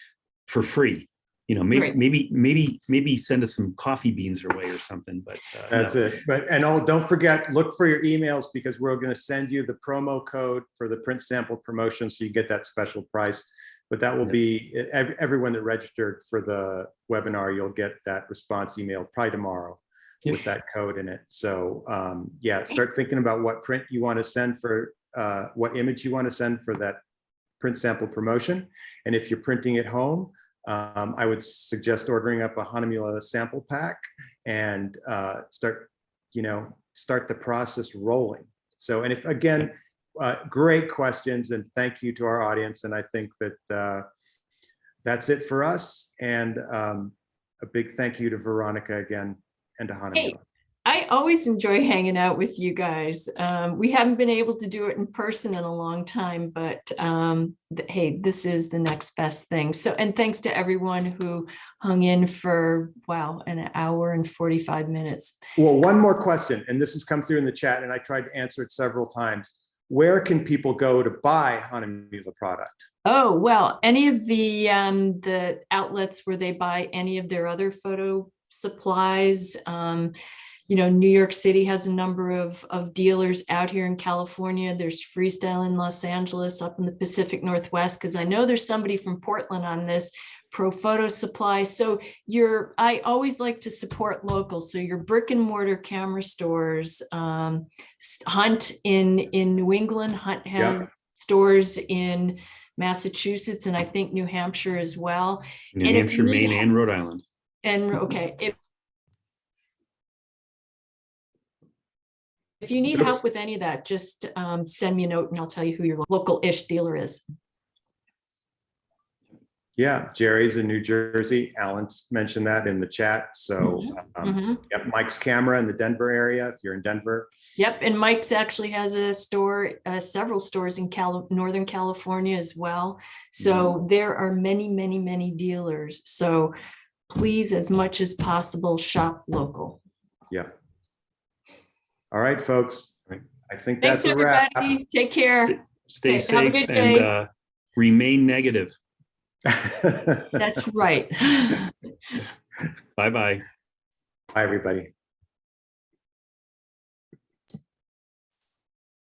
E: for free. You know, maybe send us some coffee beans our way or something, but
A: That's
E: no.
A: it. But don't forget, look for your emails, because we're going to send you the promo code for the print sample promotion, so you get that special price. But that will be everyone that registered for the webinar. You'll get that response email probably tomorrow with that code in it. So yeah, start thinking about what print you want to send for what image you want to send for that print sample promotion. And if you're printing at home, I would suggest ordering up a Hahnemühle sample pack and start the process rolling. So, and if again, great questions, and thank you to our audience. And I think that that's it for us. And a big thank you to Veronica again, and to Hahnemühle.
B: Hey, I always enjoy hanging out with you guys. We haven't been able to do it in person in a long time, but hey, this is the next best thing. So, and thanks to everyone who hung in for, wow, an hour and 45 minutes.
A: Well, one more question, and this has come through in the chat, and I tried to answer it several times. Where can people go to buy Hahnemühle product?
B: Oh, well, any of the outlets where they buy any of their other photo supplies. You know, New York City has a number of dealers out here in California. There's Freestyle in Los Angeles, up in the Pacific Northwest, because I know there's somebody from Portland on this, Pro Photo Supply. So I always like to support local. So your brick and mortar camera stores, Hunt in New England, Hunt has stores in Massachusetts, and I think New Hampshire as well.
E: New Hampshire, Maine, and Rhode Island.
B: And okay, if you need help with any of that, just send me a note and I'll tell you who your local-ish dealer is.
A: Yeah, Jerry's in New Jersey. Alan mentioned that in the chat. So yep, Mike's Camera in the Denver area, if you're in Denver.
B: Yep, and Mike's actually has a store, several stores in Northern California as well. So there are many, many, many dealers. So please, as much as possible, shop local.
A: Yep. All right, folks. I think
B: Thanks,
A: that's a wrap.
B: everybody. Take care.
E: Stay safe and remain negative.
B: That's right.
E: Bye-bye.
A: Bye, everybody.